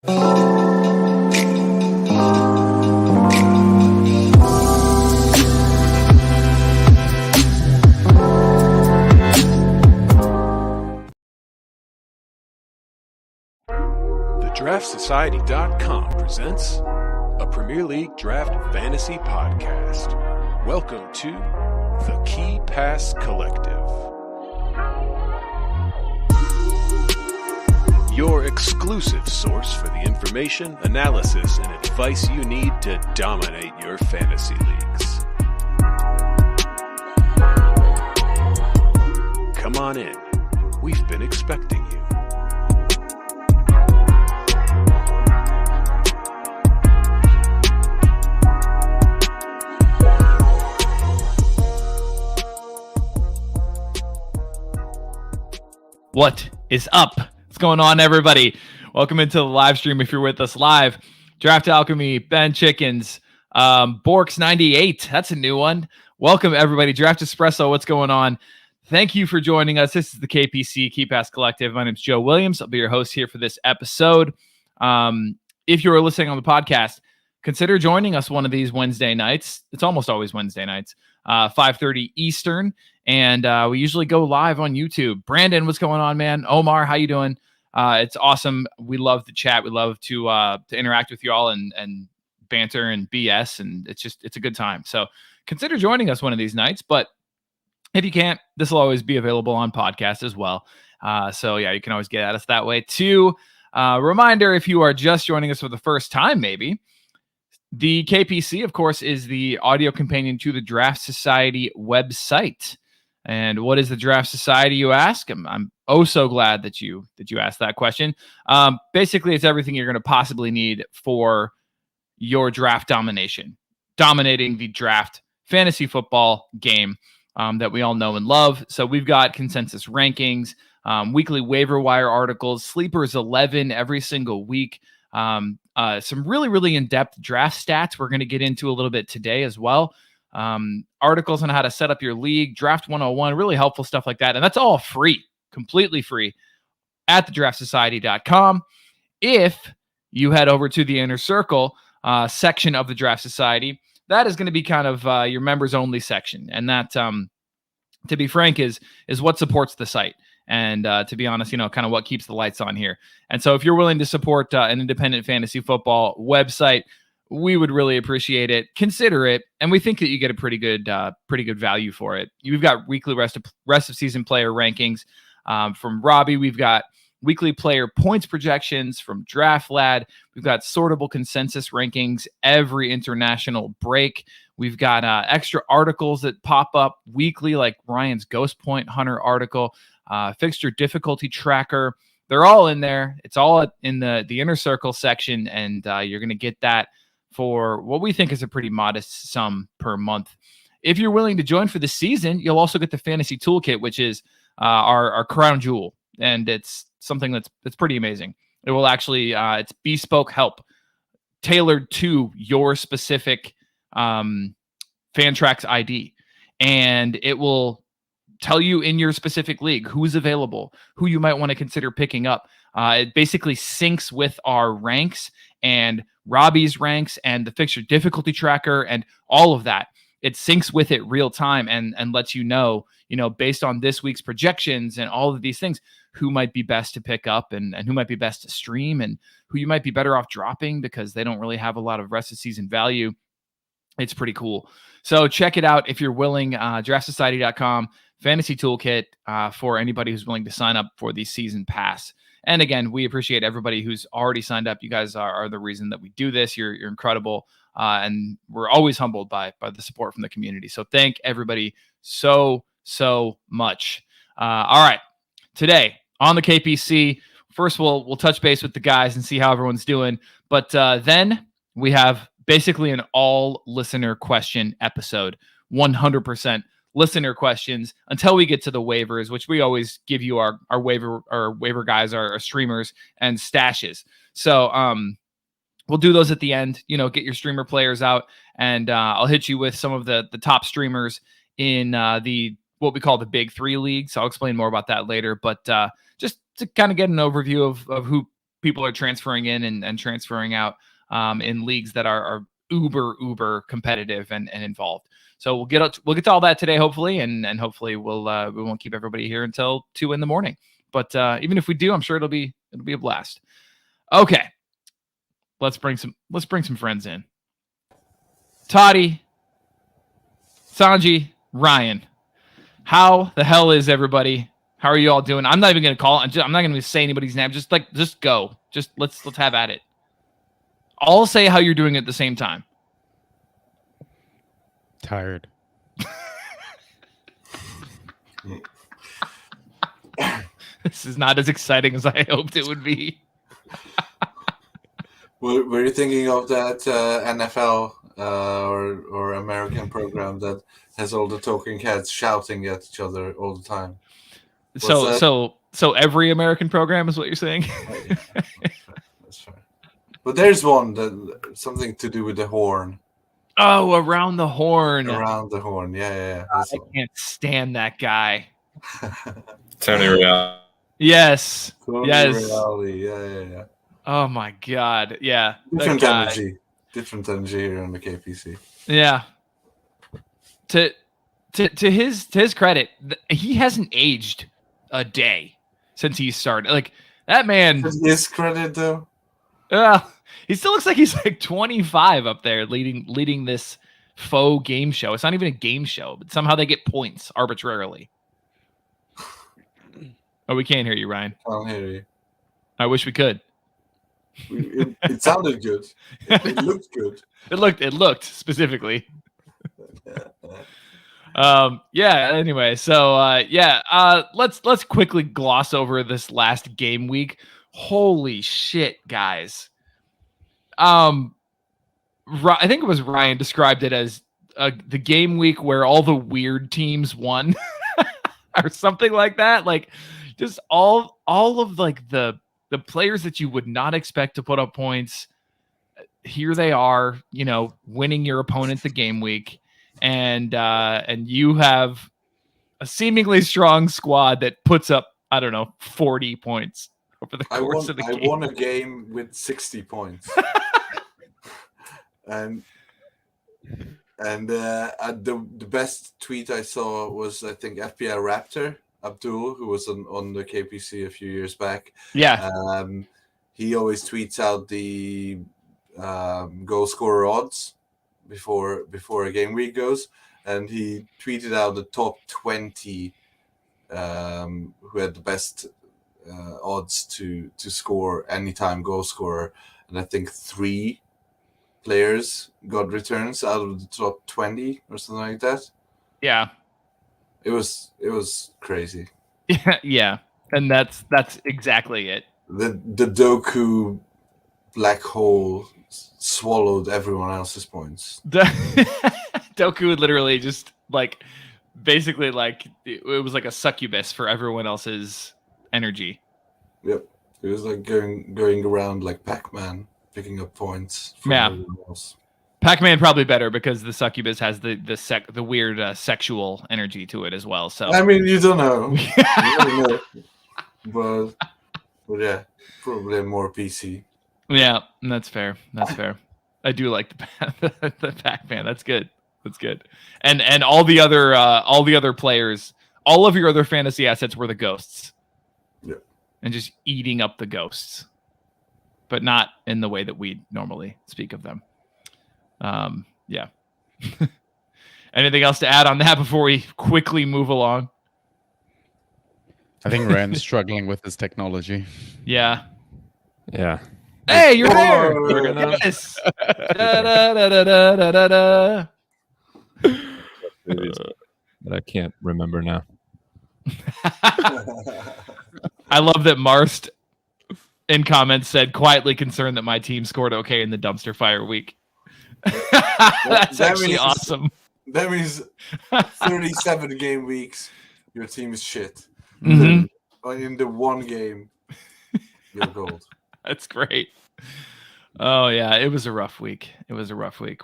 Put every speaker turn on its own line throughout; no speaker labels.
DraftSociety.com presents a Premier League Draft Fantasy Podcast. Welcome to the Key Pass Collective. Your exclusive source for the information, analysis, and advice you need to dominate your fantasy leagues. Come on in. We've been expecting you.
What is up? What's going on, everybody? Welcome into the live stream if you're with us live. Draft Alchemy, Ben Chickens, Borks98. That's a new one. Welcome, everybody. Draft Espresso, what's going on? Thank you for joining us. This is the KPC, Key Pass Collective. My name's Joe Williams. I'll be your host here for this episode. If you're listening on the podcast, consider joining us one of these Wednesday nights. It's almost always Wednesday nights, 5:30 Eastern. And we usually go live on YouTube. Brandon, what's going on, man? Omar, how you doing? It's awesome. We love to chat. We love to interact with you all and banter and BS. And it's a good time. So consider joining us one of these nights. But if you can't, this will always be available on podcast as well. So yeah, you can always get at us that way too. Reminder, if you are just joining us for the first time, maybe, the KPC, of course, is the audio companion to the Draft Society website. And what is the Draft Society, you ask? I'm oh so glad that you asked that question. Basically, it's everything you're going to possibly need for your draft domination, dominating the draft fantasy football game that we all know and love. So we've got consensus rankings, weekly waiver wire articles, Sleepers 11 every single week. Some really, really in-depth draft stats we're going to get into a little bit today as well. Articles on how to set up your league, Draft 101, really helpful stuff like that. And that's all free, completely free at thedraftsociety.com. If you head over to the Inner Circle section of the Draft Society, that is going to be kind of your members only section. And that, to be frank, is what supports the site. And to be honest, kind of what keeps the lights on here. And so if you're willing to support an independent fantasy football website, we would really appreciate it. Consider it. And we think that you get a pretty good value for it. You've got weekly rest of season player rankings from Robbie. We've got weekly player points projections from Draft Lad. We've got sortable consensus rankings every international break. We've got extra articles that pop up weekly, like Ryan's Ghost Point Hunter article, fixture difficulty tracker. They're all in there. It's all in the Inner Circle section, and you're going to get that for what we think is a pretty modest sum per month. If you're willing to join for the season, you'll also get the Fantasy Toolkit, which is our crown jewel, and it's something that's pretty amazing. It will actually it's bespoke help tailored to your specific Fantrax ID, and it will tell you in your specific league who's available, who you might want to consider picking up. It basically syncs with our ranks and Robbie's ranks and the fixture difficulty tracker and all of that. It syncs with it real time and lets you know, based on this week's projections and all of these things, who might be best to pick up and who might be best to stream and who you might be better off dropping because they don't really have a lot of rest of season value. It's pretty cool. So check it out if you're willing. DraftSociety.com, Fantasy Toolkit for anybody who's willing to sign up for the season pass. And again, we appreciate everybody who's already signed up. You guys are the reason that we do this. You're incredible. And we're always humbled by the support from the community. So thank everybody so much. All right. Today on the KPC, first we'll touch base with the guys and see how everyone's doing. But then we have basically an all listener question episode, 100%. Listener questions until we get to the waivers, which we always give you our waiver guys, our streamers and stashes. So we'll do those at the end, get your streamer players out, and I'll hit you with some of the top streamers in the what we call the big three leagues. I'll explain more about that later, but just to kind of get an overview of who people are transferring in and transferring out in leagues that are uber competitive and involved. So we'll get to all that today, hopefully, and hopefully we won't keep everybody here until 2 a.m. But even if we do, I'm sure it'll be a blast. Okay, let's bring some friends in. Toddy, Sanji, Ryan, how the hell is everybody? How are you all doing? I'm not even gonna call. I'm not gonna say anybody's name. Just go. Just let's have at it. I'll say how you're doing at the same time.
Tired.
This is not as exciting as I hoped it would be.
Were you thinking of that NFL or American program that has all the talking heads shouting at each other all the time?
So every American program is what you're saying?
That's right. But there's one that something to do with the horn.
Oh, around the horn.
Around the horn, yeah.
I can't stand that guy.
Tony Real.
Yes. Yes.
Reality. Yeah.
Oh my God. Yeah.
Different energy here on the KPC.
Yeah. To his credit, he hasn't aged a day since he started. Like that man.
His credit though.
He still looks like he's like 25 up there leading this faux game show. It's not even a game show, but somehow they get points arbitrarily. Oh, we can't hear you, Ryan.
I can't hear you.
I wish we could.
It sounded good. It looked good.
It looked specifically. Anyway, so let's quickly gloss over this last game week. Holy shit, guys. I think it was Ryan described it as the game week where all the weird teams won or something like that. Like just all of like the players that you would not expect to put up points. Here they are, winning your opponent the game week. And you have a seemingly strong squad that puts up, 40 points over the course of the game.
I won a game with 60 points. and the best tweet I saw was, I think, FBI Raptor Abdul, who was on the KPC a few years back.
Yeah.
He always tweets out the goal scorer odds before a game week goes, and he tweeted out the top 20 who had the best odds to score anytime goal scorer, and I think 3 players got returns out of the top 20 or something like that.
Yeah,
it was crazy.
Yeah, and that's exactly it.
The Doku black hole swallowed everyone else's points.
Doku would literally just basically it was like a succubus for everyone else's energy.
Yep, it was like going around like Pac-Man, picking up points from everyone else.
Pac-Man probably better because the succubus has the weird sexual energy to it as well. So
I mean, you don't know, but yeah, probably more PC.
Yeah, that's fair. I do like the Pac-Man. That's good. And all the other players, all of your other fantasy assets were the ghosts.
Yeah. And
just eating up the ghosts, but not in the way that we normally speak of them. Yeah. Anything else to add on that before we quickly move along?
I think Rand's struggling with his technology.
Yeah.
Yeah.
Hey, you're there.
We're gonna...
Yes. Da.
But I can't remember now.
I love that Marst in comments said, quietly concerned that my team scored okay in the dumpster fire week. That's actually awesome.
That means 37 game weeks, your team is shit.
Mm-hmm.
In the one game, you're gold.
That's great. Oh yeah, it was a rough week.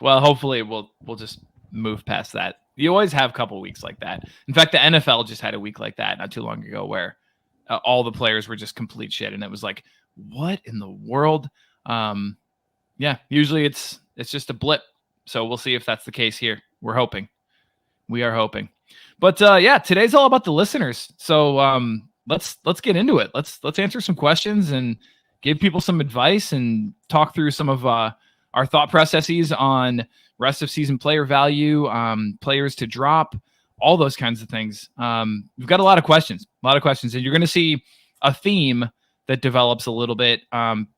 Well, hopefully we'll just move past that. You always have a couple weeks like that. In fact, the NFL just had a week like that not too long ago where all the players were just complete shit, and it was like what in the world? Yeah, usually it's just a blip. So we'll see if that's the case here. We're hoping. We are hoping. But yeah, today's all about the listeners. So let's get into it. Let's answer some questions and give people some advice and talk through some of our thought processes on rest of season player value, players to drop, all those kinds of things. We've got a lot of questions, and you're going to see a theme that develops a little bit.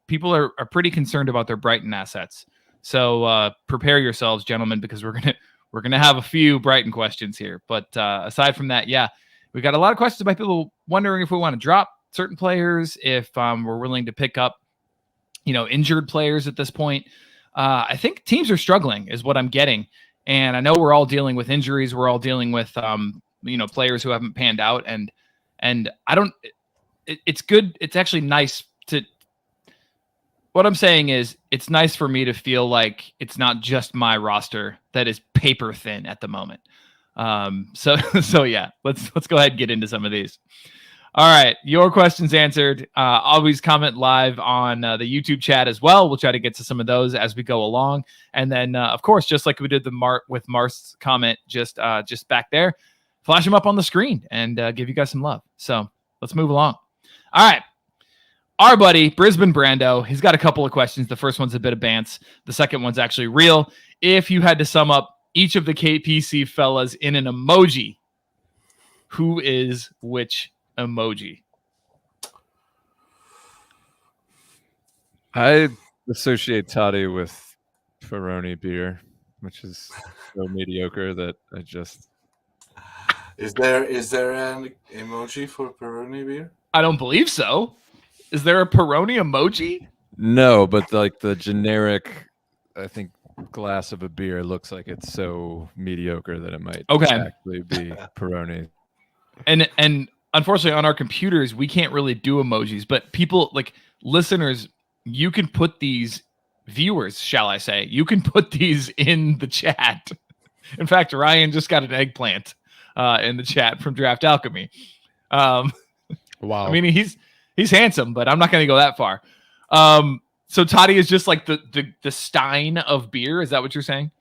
People are pretty concerned about their Brighton assets. So prepare yourselves, gentlemen, because we're gonna have a few Brighton questions here. But aside from that, yeah, we got a lot of questions about people wondering if we want to drop certain players, if we're willing to pick up, injured players at this point. I think teams are struggling, is what I'm getting, and I know we're all dealing with injuries. We're all dealing with players who haven't panned out, and I don't. It's good. It's actually nice to. What I'm saying is, it's nice for me to feel like it's not just my roster that is paper thin at the moment. So yeah, let's go ahead and get into some of these. All right, your questions answered. Always comment live on the YouTube chat as well. We'll try to get to some of those as we go along, and then of course, just like we did with Marst's comment just back there, flash them up on the screen and give you guys some love. So let's move along. All right. Our buddy, Brisbane Brando, he's got a couple of questions. The first one's a bit of bants. The second one's actually real. If you had to sum up each of the KPC fellas in an emoji, who is which emoji?
I associate Toddy with Peroni beer, which is so mediocre that I just...
Is there an emoji for Peroni beer?
I don't believe so. Is there a Peroni emoji?
No, but like the generic, I think, glass of a beer looks like it's so mediocre that it might actually be Peroni.
And unfortunately, on our computers, we can't really do emojis. But people, like listeners, you can put these, viewers, shall I say, you can put these in the chat. In fact, Ryan just got an eggplant in the chat from Draft Alchemy. Wow. I mean, he's handsome, but I'm not going to go that far. So Toddy is just like the stein of beer. Is that what you're saying?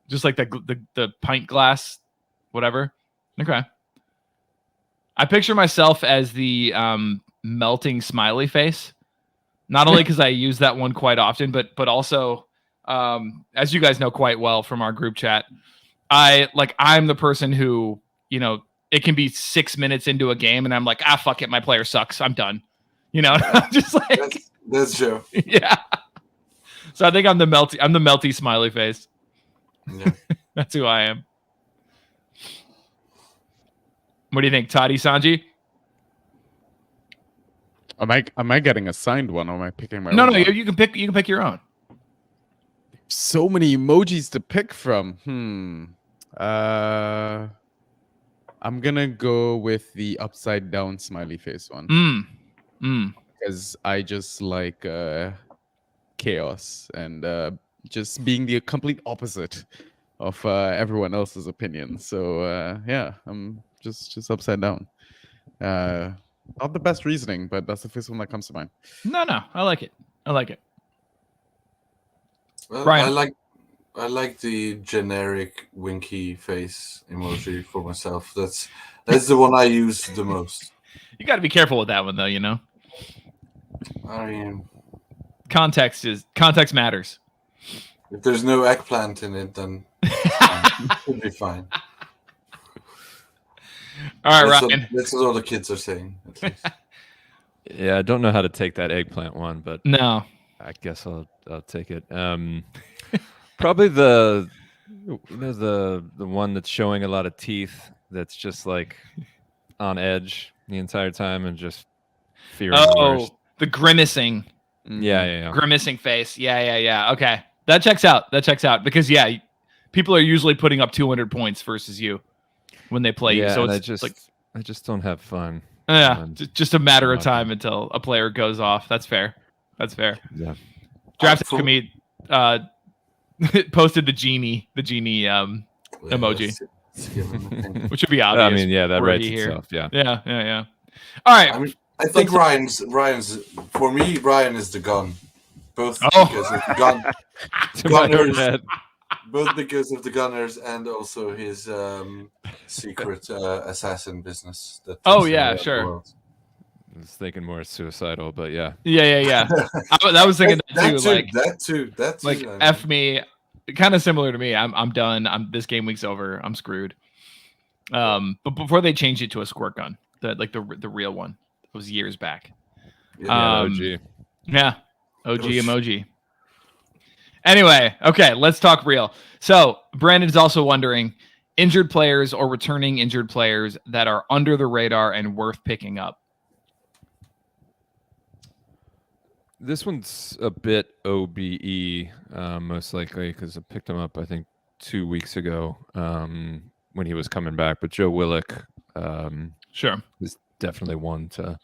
Just like the pint glass, whatever. Okay. I picture myself as the melting smiley face. Not only because I use that one quite often, but also, as you guys know quite well from our group chat, I'm the person who, it can be 6 minutes into a game and I'm like, fuck it, my player sucks, I'm done. I'm just like,
that's true.
Yeah. So I think I'm the melty smiley face.
Yeah.
That's who I am. What do you think, Toddy, Sanji?
Am I getting a signed one, or am I picking my own?
No,
one?
you can pick your own.
So many emojis to pick from. I'm gonna go with the upside down smiley face one. Because I just like chaos and just being the complete opposite of everyone else's opinion. So yeah, I'm just upside down. Not the best reasoning, but that's the first one that comes to mind.
No, I like it.
Well,
Ryan.
I like the generic winky face emoji for myself. That's the one I use the most.
You got to be careful with that one, though.
I mean,
context matters.
If there's no eggplant in it, then it should be fine.
All right, Ryan.
That's what all the kids are saying.
Yeah, I don't know how to take that eggplant one, but
no,
I guess I'll take it. Probably the one that's showing a lot of teeth. That's just like on edge the entire time and just fearing the worst.
The grimacing.
Yeah.
Grimacing face. Yeah. Okay, that checks out. Because people are usually putting up 200 points versus you when they play you. So it's
I just don't have fun.
Yeah, just a matter of time until a player goes off. That's fair.
Yeah.
Draft Alchemy posted the genie emoji, which would be obvious.
I mean, yeah, that writes itself. Yeah.
All right.
I think Ryan's for me. Ryan is the gun, both
Oh.
because of the gun,
To my own
Gunners,
head.
both because of the Gunners and also his secret assassin business. That
Oh,
takes him
yeah,
around the
sure.
world.
I was thinking more suicidal, but yeah.
Yeah. I was thinking that too.
That too.
Like
I mean.
F me, kind of similar to me. I'm done. This game week's over. I'm screwed. But before they changed it to a squirt gun, the real one, it was years back.
Yeah,
OG. Yeah, OG
Oof.
emoji. Anyway, okay, let's talk real. So Brandon's also wondering, injured players or returning injured players that are under the radar and worth picking up.
This one's a bit OBE, most likely, because I picked him up, I think, 2 weeks ago when he was coming back. But Joe Willock
Sure.
is definitely one to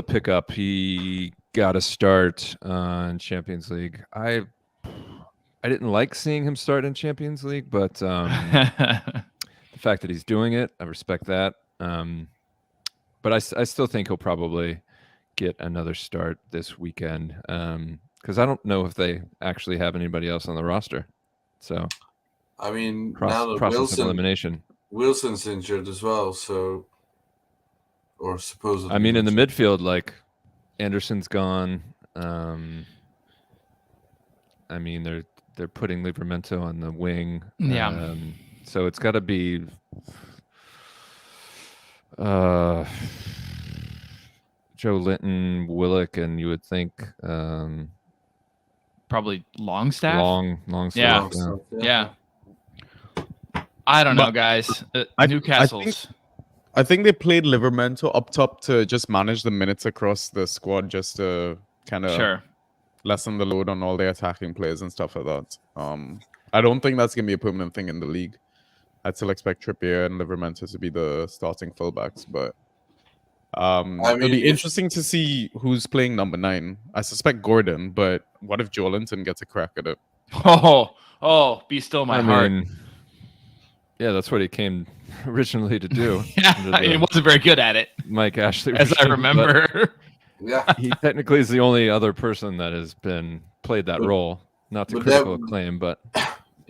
pick up. He got a start in Champions League. I didn't like seeing him start in Champions League, but the fact that he's doing it, I respect that. But I still think he'll probably get another start this weekend because I don't know if they actually have anybody else on the roster. So,
I mean,
process
now that
of elimination.
Wilson's injured as well, so or supposedly.
I mean, in the
injured.
midfield, like Anderson's gone. I mean, they're putting Livramento on the wing.
Yeah.
So it's got to be. Joe Linton, Willock, and you would think
Probably Longstaff.
Longstaff.
Yeah.
So,
Yeah. I don't know,
But
guys.
I
Newcastle's.
I think they played Livramento up top to just manage the minutes across the squad, just to kind of
Sure.
lessen the load on all the attacking players and stuff like that. I don't think that's gonna be a permanent thing in the league. I'd still expect Trippier and Livramento to be the starting fullbacks, but it'll
mean,
be interesting to see who's playing number 9. I suspect Gordon, but what if Joelinton gets a crack at it?
Oh, be still my heart.
mean, yeah, that's what he came originally to do.
Yeah, he wasn't very good at it,
Mike Ashley,
as I
regime,
remember.
yeah.
but he technically is the only other person that has played that role. Not to
but
critical
that-
acclaim, but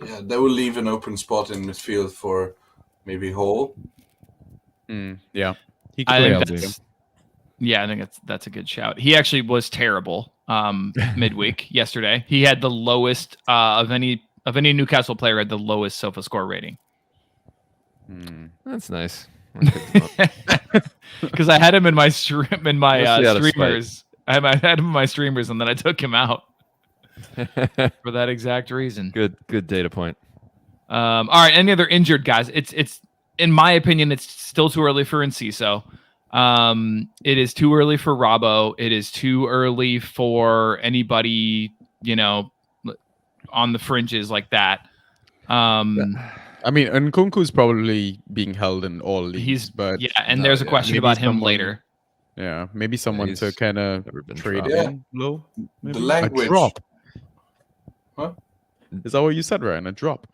Yeah, that will leave an open spot in midfield for maybe Hall.
Yeah, he could
I
play
think
out
that's-
game.
Yeah, I think that's a good shout. He actually was terrible midweek yesterday. He had the lowest of any Newcastle player, had the lowest SOFA score rating.
that's nice.
Because I had him in my
Mostly out of spite.
streamers. I had him in my streamers, and then I took him out for that exact reason.
Good data point.
All right, any other injured guys? It's in my opinion, it's still too early for Enciso. It is too early for Robbo. It is too early for anybody, on the fringes like that.
I mean, Nkunku's probably being held in all leagues, but
and there's a question
maybe
about him
someone-
later.
yeah, maybe someone to
he's
kind of
never been
trade
dropped.
in low. Maybe?
language-
A drop.
Huh?
Is that what you said, Ryan? A drop.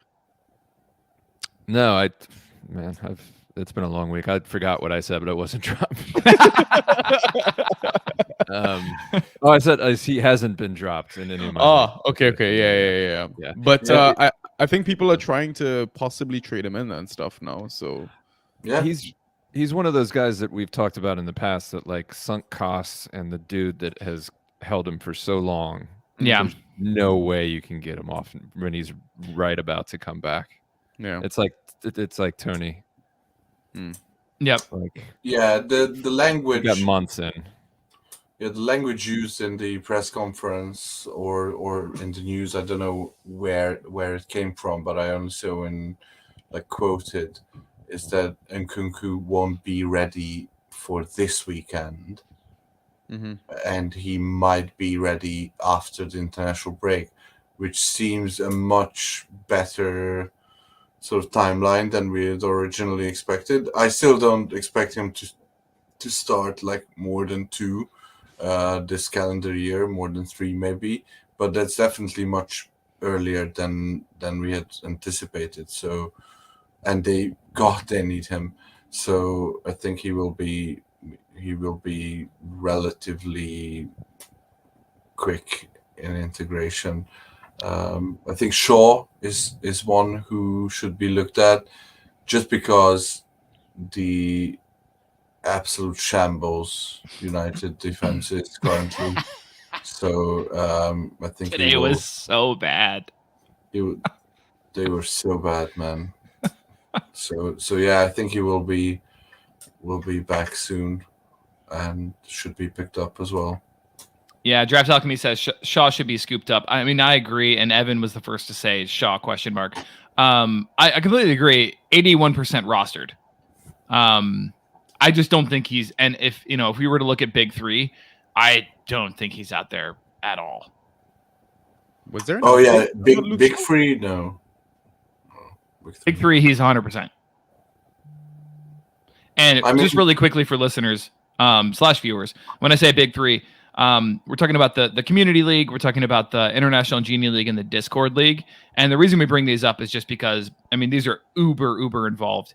No, it's been a long week. I forgot what I said, but it wasn't dropped. I said he hasn't been dropped in any of my.
Oh, okay, yeah.
Yeah.
But
Yeah.
I think people are trying to possibly trade him in and stuff now. So
Yeah,
He's one of those guys that we've talked about in the past that like sunk costs and the dude that has held him for so long.
Yeah.
There's no way you can get him off when he's right about to come back.
yeah,
It's like Tony.
Yep.
Like
yeah. The
he
language.
got months in.
Yeah, the language used in the press conference or in the news, I don't know where it came from, but I only saw in quoted is that Nkunku won't be ready for this weekend, and he might be ready after the international break, which seems a much better sort of timeline than we had originally expected. I still don't expect him to start more than 2 this calendar year, more than 3 maybe, but that's definitely much earlier than we had anticipated. So, and they need him, so I think he will be he will be relatively quick in integration. I think Shaw is one who should be looked at, just because the absolute shambles United defense is currently. So I think
Today was so bad.
They were so bad, man. So yeah, I think he will be back soon, and should be picked up as well.
Yeah, Draft Alchemy says Shaw should be scooped up. I mean, I agree, and Evan was the first to say Shaw ? I completely agree. 81% rostered. I just don't think he's. And if we were to look at Big Three, I don't think he's out there at all.
Was there?
Oh yeah, big three. No.
Big Three, he's 100%. And just really quickly for listeners / viewers, when I say Big Three, we're talking about the community league, we're talking about the international genie league, and the Discord league. And the reason we bring these up is just because these are uber involved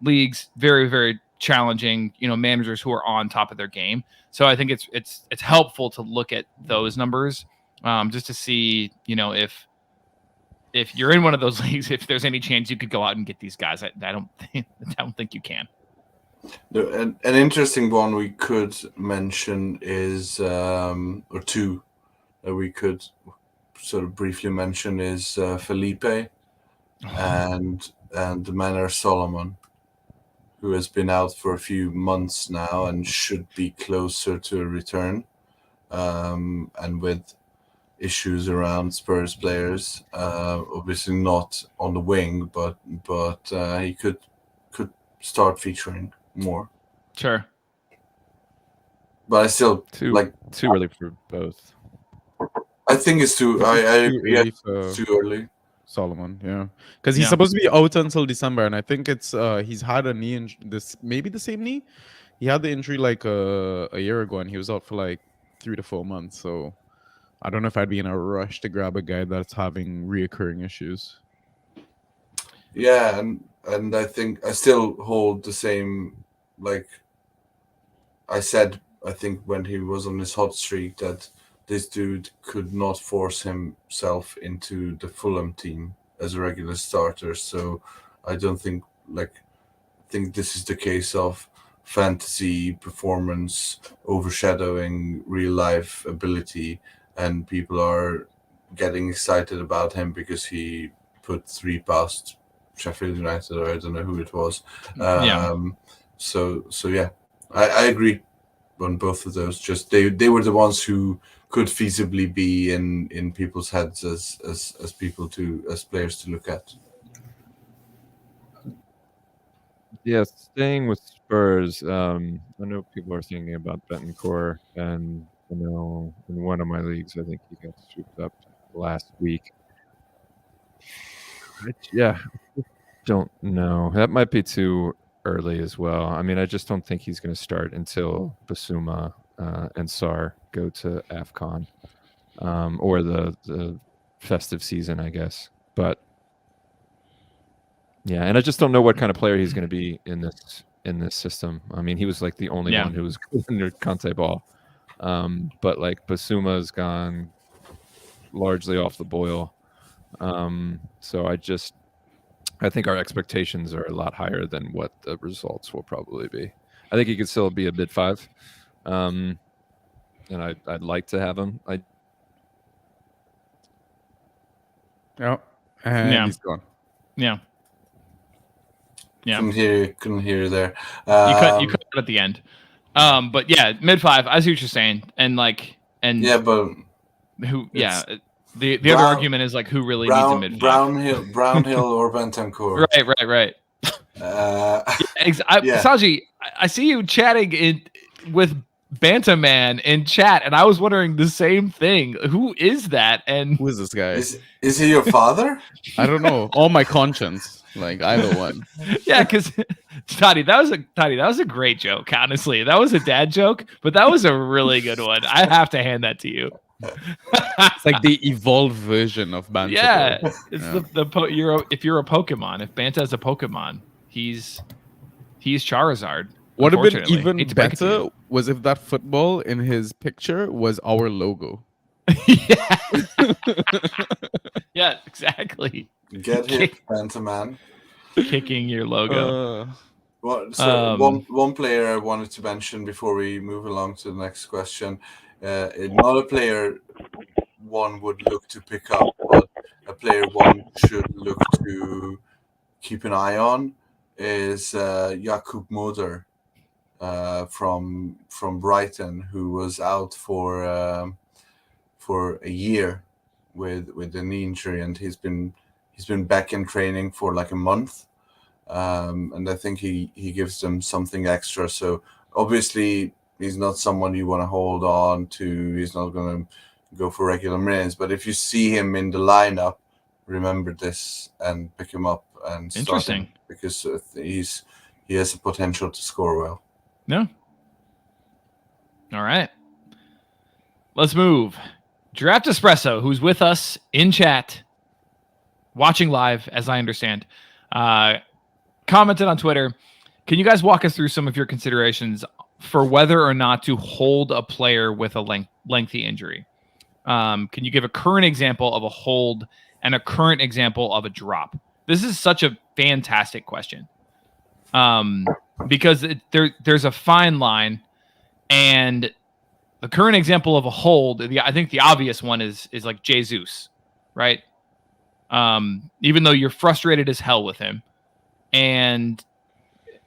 leagues, very, very challenging. Managers who are on top of their game. So I think it's helpful to look at those numbers just to see if you're in one of those leagues, if there's any chance you could go out and get these guys. I don't think you can.
An interesting one we could mention is, or two that we could sort of briefly mention is Felipe and the Manor Solomon, who has been out for a few months now and should be closer to a return. And with issues around Spurs players, obviously not on the wing, but he could start featuring more.
Sure.
But I still
too early for both.
I think it's too early.
Solomon, yeah, because he's supposed to be out until December, and I think it's he's had a knee maybe the same knee. He had the injury like a year ago, and he was out for like 3 to 4 months. So I don't know if I'd be in a rush to grab a guy that's having reoccurring issues.
Yeah, and I think I still hold the same. Like I said, I think when he was on his hot streak, that this dude could not force himself into the Fulham team as a regular starter. So I don't think think this is the case of fantasy performance overshadowing real life ability, and people are getting excited about him because he put 3 past Sheffield United, or I don't know who it was. So yeah, I agree on both of those. Just they were the ones who could feasibly be in people's heads as players to look at.
Yeah, staying with Spurs, I know people are thinking about Bentancur, and in one of my leagues, I think he got swooped up last week. I don't know. That might be too early as well. I just don't think he's going to start until Basuma and Sarr go to AFCON or the festive season, I guess. But yeah, and I just don't know what kind of player he's going to be in this system. He was like the only one who was good under Conte ball. But like Basuma's gone largely off the boil. So I think our expectations are a lot higher than what the results will probably be. I think he could still be a mid 5. And I'd like to have him.
He's gone.
Yeah.
Couldn't hear you there.
You cut it at the end. But yeah, mid 5. I see what you're saying,
yeah, but
who? Yeah, the other argument is like who really needs a mid 5?
Brownhill or Bentancur.
Right. Saji, I see you chatting with Bantaman in chat, and I was wondering the same thing. Who is that? And
who is this guy?
Is he your father?
I don't know. All my conscience, like either one.
Yeah, because Toddy, that was a great joke. Honestly, that was a dad joke, but that was a really good one. I have to hand that to you.
It's like the evolved version of Banta.
Yeah, it's if you're a Pokemon, if Banta is a Pokemon, he's Charizard.
What would have been
unfortunately.
even
Hate to break it to
better
you.
was if that football in his picture was our logo.
Yeah. Yeah, exactly.
Get hit, Phantoman.
Kicking your logo.
Well, so
Um,
one player I wanted to mention before we move along to the next question. Not a player one would look to pick up, but a player one should look to keep an eye on is Jakub Moder from Brighton, who was out for a year with a knee injury, and he's been back in training for like a month. And I think he gives them something extra. So obviously he's not someone you want to hold on to. He's not going to go for regular minutes. But if you see him in the lineup, remember this and pick him up and start him, because he has the potential to score well.
No. All right. Let's move. Draft Espresso, who's with us in chat, watching live, as I understand, commented on Twitter. Can you guys walk us through some of your considerations for whether or not to hold a player with a lengthy injury? Can you give a current example of a hold and a current example of a drop? This is such a fantastic question. Because there's a fine line, and the current example of a hold, I think the obvious one is like Jesus, right? Even though you're frustrated as hell with him, and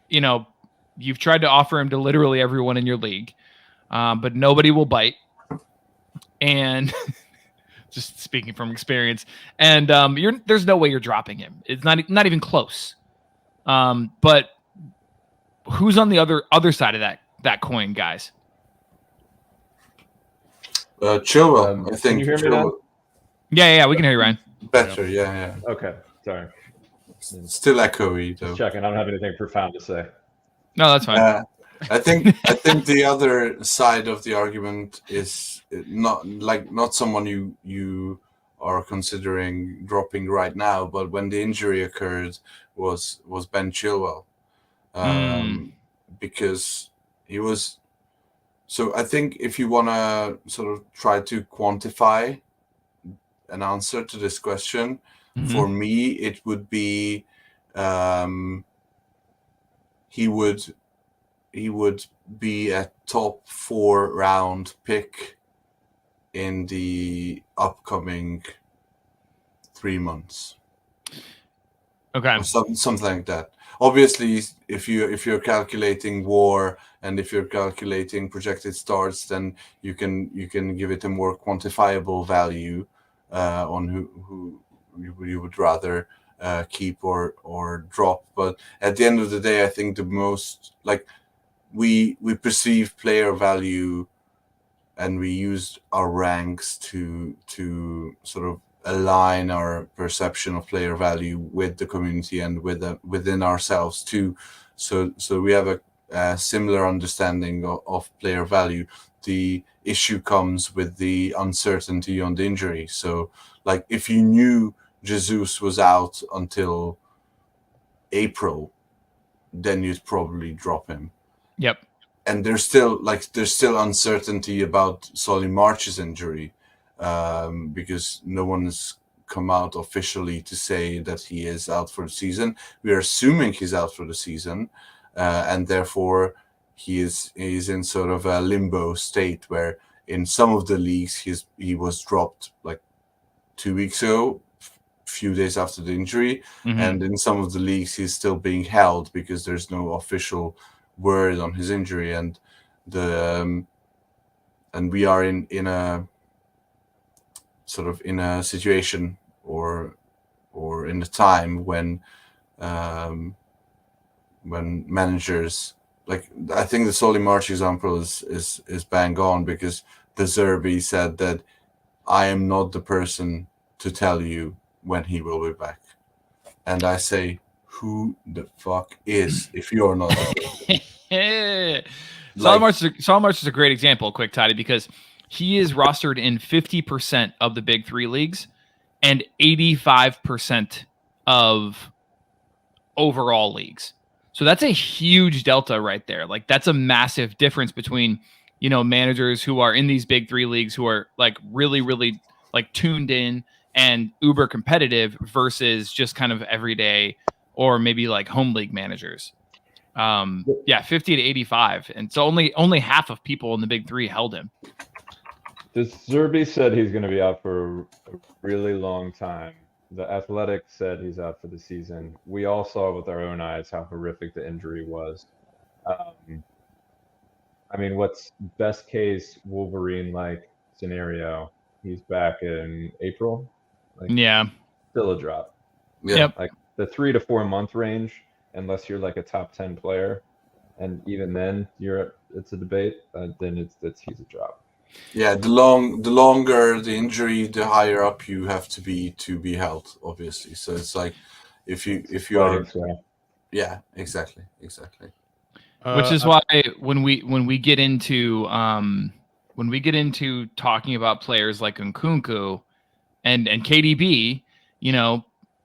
you've tried to offer him to literally everyone in your league, but nobody will bite. And just speaking from experience, and there's no way you're dropping him. It's not even close. But who's on the other side of that coin, guys?
Chilwell, I think.
Can you hear me now?
Yeah, we can hear you, Ryan.
Better, yeah.
Okay, sorry.
Still echoey though.
Just checking. I don't have anything profound to say.
No, that's fine.
I think the other side of the argument is not someone you are considering dropping right now, but when the injury occurred was Ben Chilwell, because he was. So I think if you want to sort of try to quantify an answer to this question, for me it would be he would be a top 4 round pick in the upcoming 3 months.
Okay.
Or something like that. Obviously, if you're calculating WAR and if you're calculating projected starts, then you can give it a more quantifiable value on who you would rather keep or drop. But at the end of the day, I think the most we perceive player value, and we used our ranks to sort of align our perception of player value with the community and within ourselves too. So we have a similar understanding of player value. The issue comes with the uncertainty on the injury. So like if you knew Jesus was out until April, then you'd probably drop him.
Yep.
And there's still uncertainty about Solly March's injury, because no one has come out officially to say that he is out for the season. We are assuming he's out for the season, and therefore he is in sort of a limbo state where in some of the leagues he was dropped like 2 weeks ago, few days after the injury, and in some of the leagues he's still being held because there's no official word on his injury, and we are in a sort of in a situation or in a time when managers, like I think the Solly March example is bang on, because De Zerbi said that I am not the person to tell you when he will be back, and I say, who the fuck is if you're not the person?
Solly March is a great example, quick Toddy, because he is rostered in 50% of the big 3 leagues and 85% of overall leagues. So that's a huge delta right there. Like that's a massive difference between, managers who are in these big three leagues who are like really, really like tuned in and uber competitive versus just kind of everyday or maybe like home league managers. 50 to 85. And so only half of people in the big three held him.
Zerby said he's going to be out for a really long time. The Athletic said he's out for the season. We all saw with our own eyes how horrific the injury was. I mean, what's best case Wolverine-like scenario? He's back in April. Still a drop.
Yeah.
Yep.
Like the 3 to 4 month range, unless you're like a top 10 player, and even then it's a debate. Then he's a drop.
Yeah, the longer the injury, the higher up you have to be held, obviously. So it's like if you are, yeah, exactly.
Which is why when we get into talking about players like Nkunku and KDB,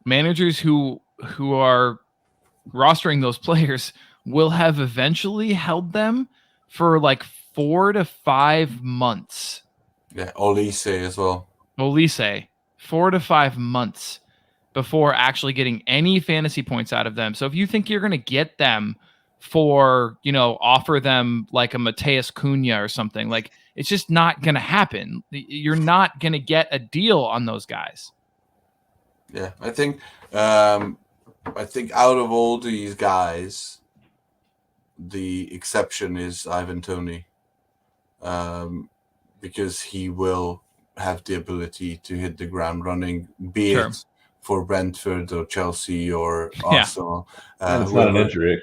managers who are rostering those players will have eventually held them for like 4 to 5 months.
Yeah, Olise as well.
4 to 5 months before actually getting any fantasy points out of them. So if you think you're going to get them for, offer them like a Mateus Cunha or something, like it's just not going to happen. You're not going to get a deal on those guys.
Yeah, I think out of all these guys, the exception is Ivan Toney, because he will have the ability to hit the ground running, be it for Brentford or Chelsea or Arsenal.
It's not an injury.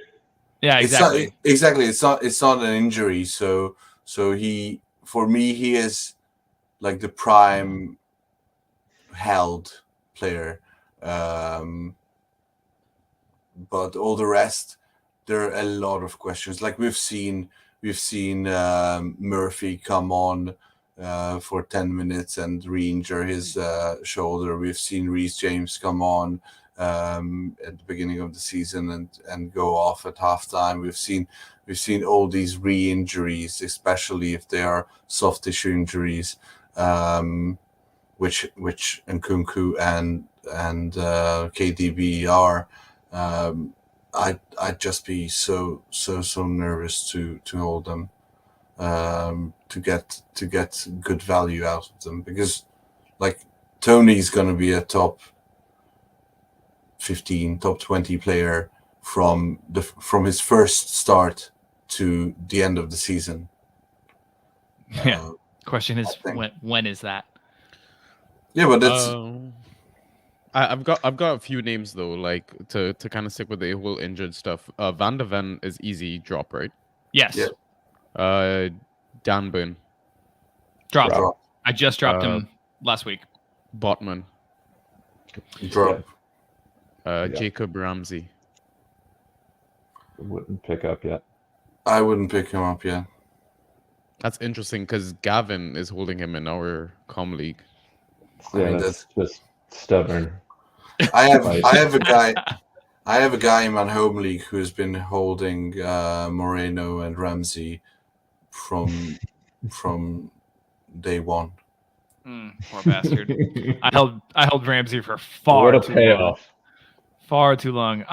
Yeah, exactly.
It's not an injury. So for me, he is like the prime held player. But all the rest, there are a lot of questions. Like we've seen Murphy come on for 10 minutes and re-injure his shoulder. We've seen Reece James come on at the beginning of the season and go off at halftime. We've seen all these re-injuries, especially if they are soft tissue injuries, which Nkunku and KDB are. I'd just be so nervous to hold them, to get good value out of them, because like Tony's going to be a top 15, top 20 player from his first start to the end of the season.
Yeah. Question is when is that?
Yeah, but it's.
I've got a few names though, like to kind of stick with the whole injured stuff. Van de Ven is easy drop, right?
Yes.
Yeah.
Dan Burn.
Drop. I just dropped him last week.
Botman.
Drop.
Jacob Ramsey.
Wouldn't pick up yet.
I wouldn't pick him up yet.
That's interesting because Gavin is holding him in our com league.
Yeah, that's just stubborn.
I have a guy in my home league who has been holding Moreno and Ramsey from day one.
Poor bastard. I held Ramsey for far too long.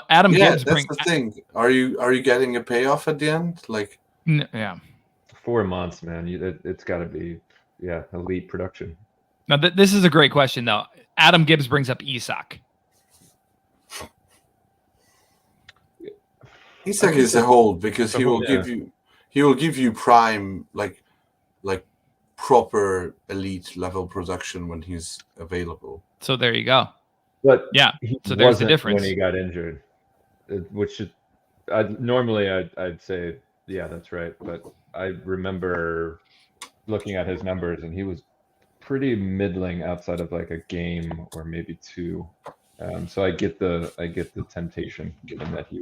Adam Gibbs
that's the thing. Are you getting a payoff at the end? Like,
yeah.
4 months, man. It's got to be elite production.
Now this is a great question though. Adam Gibbs brings up Isak.
Isak is a hold because he will give you prime like proper elite level production when he's available.
So there you go.
But
so there's the difference.
When he got injured, normally I'd say that's right. But I remember looking at his numbers and he was pretty middling outside of like a game or maybe two. So I get the temptation given that he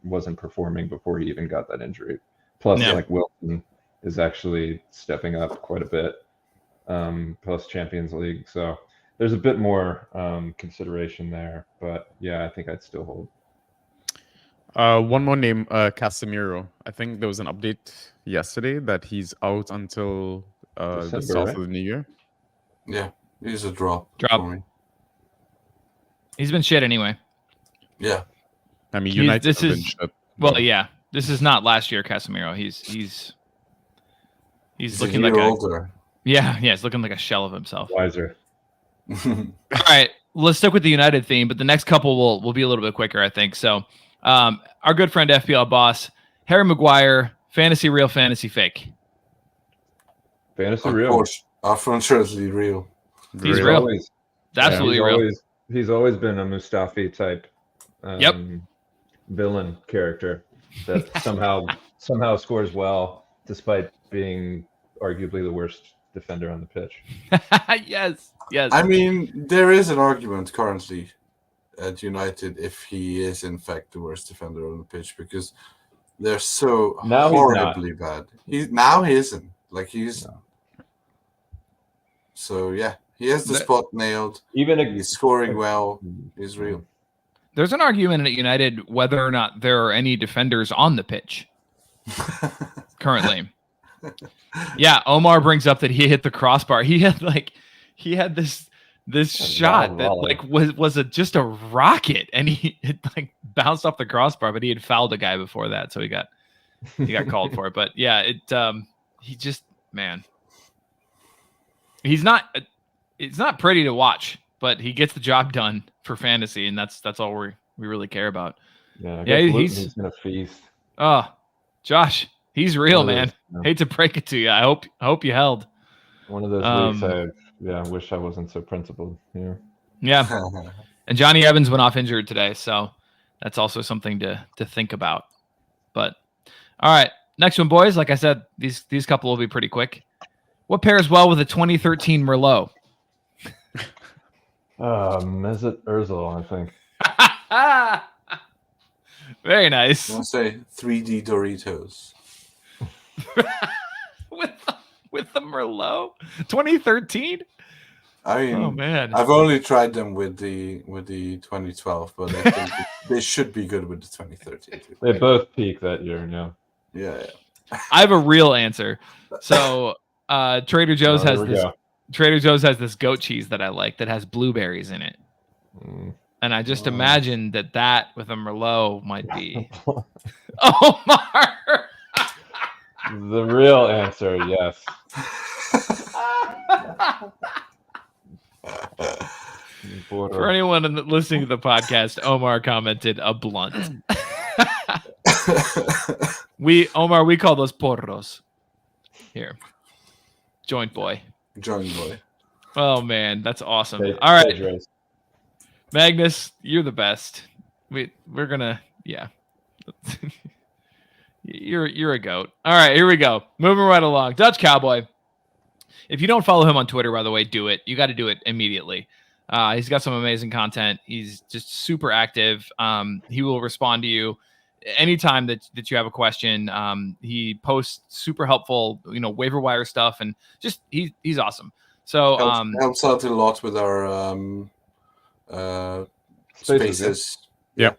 wasn't performing before he even got that injury. Plus, like Wilson is actually stepping up quite a bit post Champions League. So there's a bit more consideration there. But yeah, I think I'd still hold.
One more name, Casemiro. I think there was an update yesterday that he's out until the
December,
start
right?
of the new year.
Yeah, he's a drop
Drop.
for me.
He's been shit anyway.
Yeah.
I mean,
He's-
United
this
have been
is-
shut.
Well,
but-
yeah. This is not last year Casemiro. He's
He's
looking
a
like
year
a
older.
yeah. He's looking like a shell of himself.
Wiser.
All right, let's stick with the United theme, but the next couple will be a little bit quicker, I think. So, our good friend FPL boss Harry Maguire, fantasy real, fantasy fake.
Fantasy
Of
real.
course, unfortunately real.
He's
Really?
real.
Always,
It's absolutely
he's
real.
He's always been a Mustafi type
Yep.
villain character that somehow scores well despite being arguably the worst defender on the pitch.
yes.
I mean, there is an argument currently at United if he is in fact the worst defender on the pitch because they're so
Now he's not.
horribly bad. Now he isn't. Like he's so yeah, he has the
That-
spot nailed.
Even
He's scoring well. He's real.
There's an argument at United whether or not there are any defenders on the pitch currently. Yeah, Omar brings up that he hit the crossbar. He had this shot that
volley.
was just a rocket, and it like bounced off the crossbar, but he had fouled a guy before that, so he got called for it. But yeah, he just man, it's not pretty to watch, but he gets the job done for fantasy, and that's all we really care about.
Yeah,
Yeah,
he's gonna feast.
Oh, Josh, he's real,
One of
man.
those, you know,
Hate to break it to you. I hope you held.
one of those weeks I wish I wasn't so principled. Yeah.
Yeah. And Johnny Evans went off injured today, so that's also something to think about. But all right, next one, boys. Like I said, these couple will be pretty quick. What pairs well with a 2013 Merlot?
Mesut Ozil, I think.
Very nice.
I want to say 3D Doritos.
with the Merlot, 2013.
I mean,
Oh man,
I've only tried them with the 2012, but I think they should be good with the 2013 too.
They both peaked that year. Yeah.
Yeah.
I have a real answer. So Trader Joe's
Oh,
has
here we
this.
go.
Trader Joe's has this goat cheese that I like that has blueberries in it.
Mm.
And I just
Oh.
imagine that with a Merlot might be. Omar!
The real answer, yes.
For anyone listening to the podcast, Omar commented a blunt. We call those porros. Here. Joint boy.
Johnny boy.
Oh man, that's awesome.
Stage-
All right.
stage race.
Magnus, you're the best. We're gonna you're a goat. All right, here we go. Moving right along. Dutch Cowboy. If you don't follow him on Twitter, by the way, do it. You got to do it immediately. He's got some amazing content. He's just super active. He will respond to you anytime that you have a question. He posts super helpful, waiver wire stuff, and just he's awesome. So
helps out a lot with our spaces.
Yeah.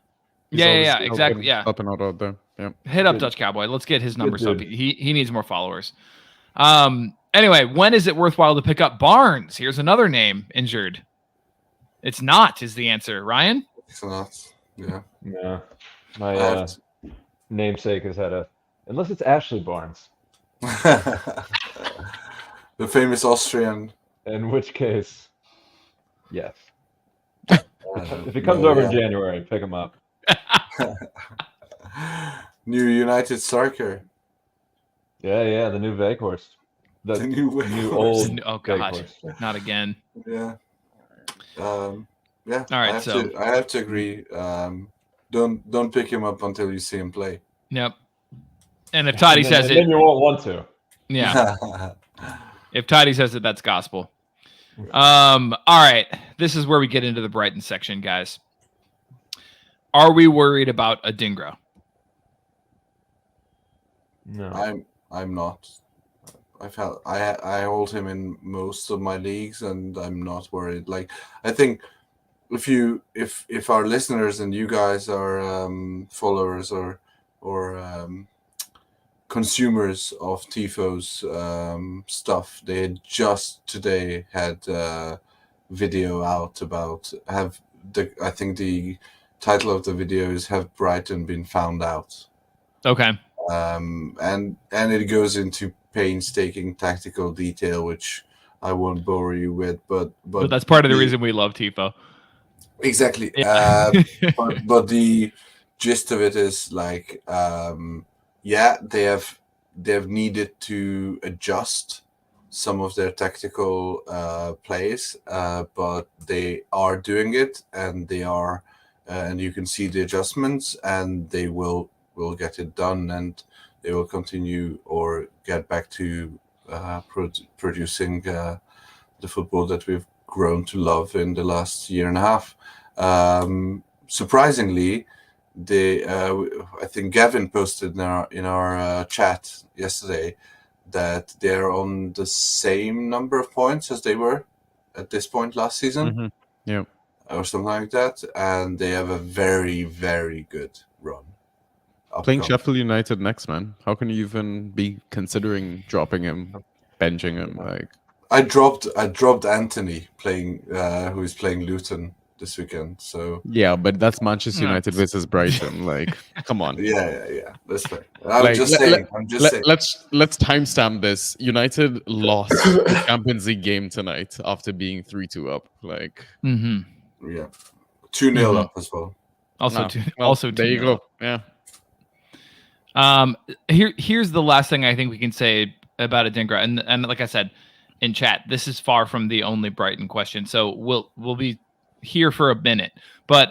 He's
yeah,
always
exactly. Yeah.
Up and out there. Yeah.
Hit up
Good.
Dutch Cowboy. Let's get his numbers
Good
up.
dude.
He needs more followers. Anyway, when is it worthwhile to pick up Barnes? Here's another name injured. It's not is the answer. Ryan?
It's not. Yeah.
Yeah.
I
My
have
namesake has had unless it's Ashley Barnes,
the famous Austrian.
in which case, yes.
uh,
If he comes
no,
over
yeah.
in January, pick him up.
New United striker.
Yeah, the new Veghorst.
The new Veghorst.
old
Oh God,
Veghorst.
not again.
Yeah. Yeah.
All right,
I have to agree. Don't pick him up until you see him play.
Yep. And if Toddy
And then-
says
and then
it,
you won't want to.
yeah. If Toddy says it, that's gospel. All right. This is where we get into the Brighton section, guys. Are we worried about a Dingro?
No.
I'm not. I hold him in most of my leagues, and I'm not worried. Like I think if our listeners and you guys are followers or consumers of Tifo's stuff, they had just today had video out about I think the title of the video is "Have Brighton Been Found Out?"
Okay.
And it goes into painstaking tactical detail, which I won't bore you with, but
that's part of the reason we love Tifo.
Exactly.
Yeah.
But the gist of it is like, they have needed to adjust some of their tactical plays, but they are doing it, and they are, and you can see the adjustments, and they will get it done, and they will continue or get back to producing the football that we've grown to love in the last year and a half. Surprisingly, I think Gavin posted in our chat yesterday that they're on the same number of points as they were at this point last season.
Mm-hmm. Yeah.
Or something like that, and they have a very, very good run.
Playing Sheffield United next, man. How can you even be considering dropping him, benching him? Like,
I dropped Anthony playing, who is playing Luton this weekend. So
yeah, but that's Manchester United versus Brighton. Like, come on.
Yeah. That's fair. I'm just saying.
Let's timestamp this. United lost the Champions League game tonight after being 3-2 up. Like,
Mm-hmm.
Yeah, 2-0 up as well.
Also,
there you go. Yeah.
Here's the last thing I think we can say about Adingra, and like I said in chat, this is far from the only Brighton question, so we'll be here for a minute. But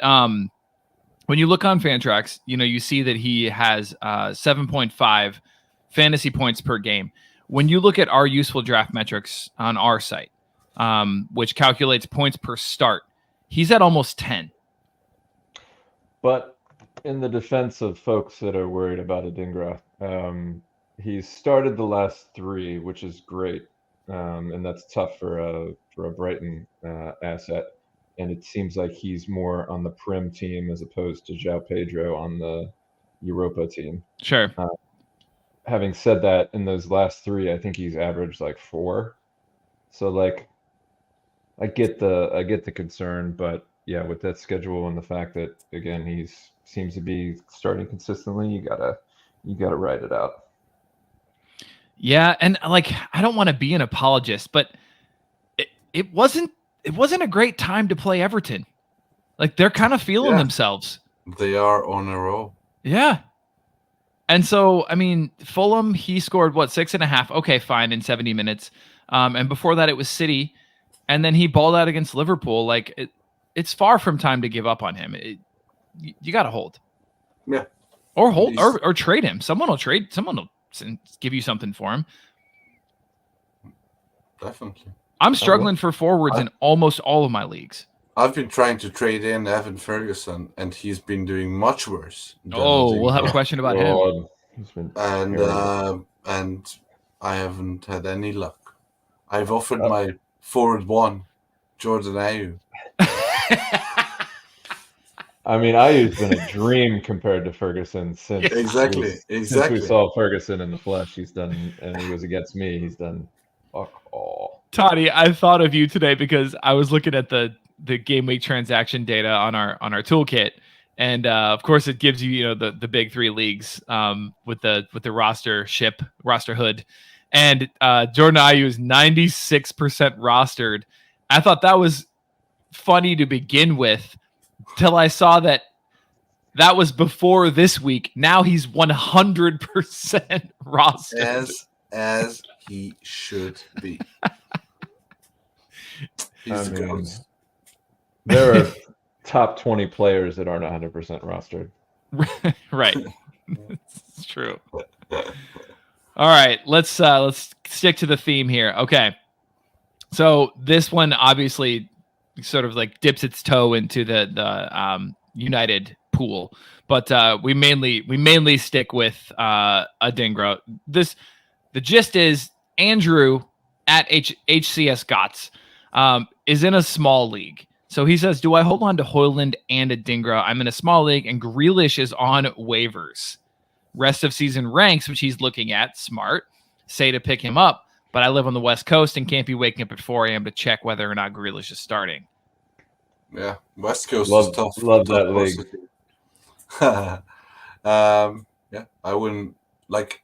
when you look on Fantrax, you see that he has 7.5 fantasy points per game. When you look at our useful draft metrics on our site, which calculates points per start, he's at almost 10.
But in the defense of folks that are worried about Adingra, he's started the last 3, which is great, and that's tough for a Brighton asset. And it seems like he's more on the Prim team as opposed to João Pedro on the Europa team.
Sure.
Having said that, in those last 3, I think he's averaged like 4. So like, I get the concern, but yeah, with that schedule and the fact that again he seems to be starting consistently, you gotta ride it out.
Yeah, and like I don't want to be an apologist, but it wasn't a great time to play Everton. Like they're kind of feeling themselves.
They are on a roll.
Yeah. And so, I mean, Fulham, he scored 6.5? Okay, fine, in 70 minutes. And before that, it was City. And then he balled out against Liverpool. Like it's far from time to give up on him. You got to hold.
Yeah.
Or hold or trade him. Someone will give you something for him.
Definitely.
I'm struggling for forwards in almost all of my leagues.
I've been trying to trade in Evan Ferguson, and he's been doing much worse.
We'll have a question about him.
And I haven't had any luck. I've offered my forward 1, Jordan Ayew.
I mean, Ayew's been a dream compared to Ferguson since
exactly.
Since we saw Ferguson in the flesh. He's done, and he was against me. He's done fuck all.
Toddy, I thought of you today because I was looking at the Gameweek transaction data on our toolkit, and of course it gives you the big 3 leagues with the roster hood, and Jordan Ayew is 96% rostered. I thought that was funny to begin with, till I saw that was before this week. Now he's 100% rostered,
as he should be. He's the ghost.
There are top 20 players that aren't 100% rostered.
Right. It's true. All right, let's stick to the theme here. Okay. So this one obviously sort of like dips its toe into the United pool, but we mainly stick with Adingra. The gist is Andrew at HCS Gots is in a small league. So he says, do I hold on to Højlund and Adingra? I'm in a small league, and Grealish is on waivers. Rest of season ranks, which he's looking at, smart, say to pick him up. But I live on the West Coast and can't be waking up at 4 a.m. to check whether or not Grealish is starting.
Yeah, West Coast
Love
is tough.
love
tough
that league.
Yeah, I wouldn't like.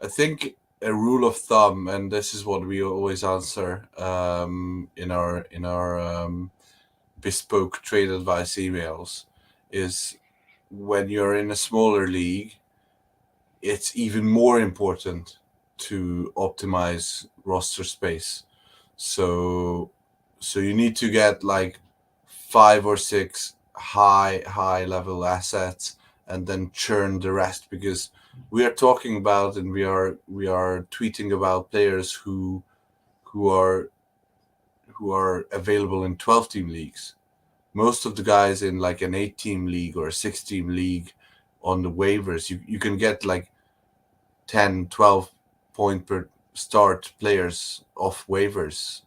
I think a rule of thumb, and this is what we always answer in our bespoke trade advice emails, is when you're in a smaller league, it's even more important to optimize roster space. So you need to get like 5 or 6 high level assets and then churn the rest, because we are talking about and we are tweeting about players who are available in 12-team leagues. Most of the guys in like an 8-team league or a 6-team league on the waivers, you can get like 10, 12 point per start players off waivers,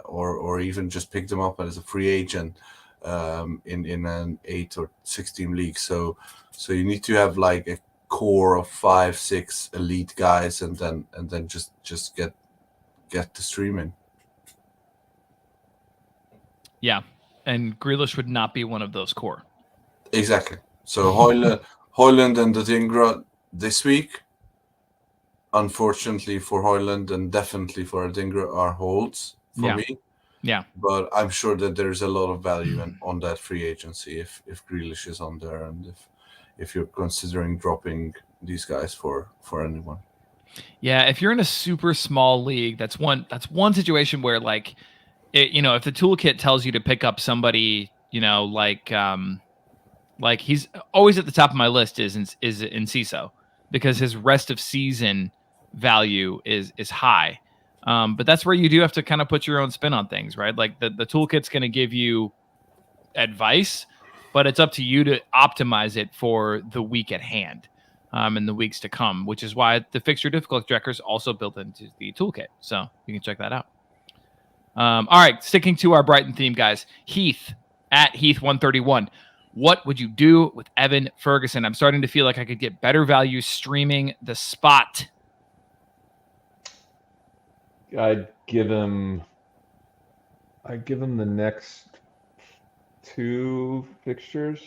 or even just pick them up as a free agent in an 8 or 6-team league. So you need to have like a core of 5, 6 elite guys, and then just get the streaming.
Yeah, and Grealish would not be one of those core.
Exactly. So Højlund and Adingra this week, unfortunately for Højlund and definitely for Adingra, are holds for me.
Yeah.
But I'm sure that there's a lot of value on that free agency if Grealish is on there, and if you're considering dropping these guys for anyone.
Yeah, if you're in a super small league, that's one situation where like if the toolkit tells you to pick up somebody, like he's always at the top of my list is Enciso, because his rest of season value is high. But that's where you do have to kind of put your own spin on things, right? Like the toolkit's going to give you advice, but it's up to you to optimize it for the week at hand, and the weeks to come, which is why the fixture difficulty tracker is also built into the toolkit. So you can check that out. All right, sticking to our Brighton theme, guys. Heath at Heath131. What would you do with Evan Ferguson? I'm starting to feel like I could get better value streaming the spot.
I'd give him the next 2 fixtures.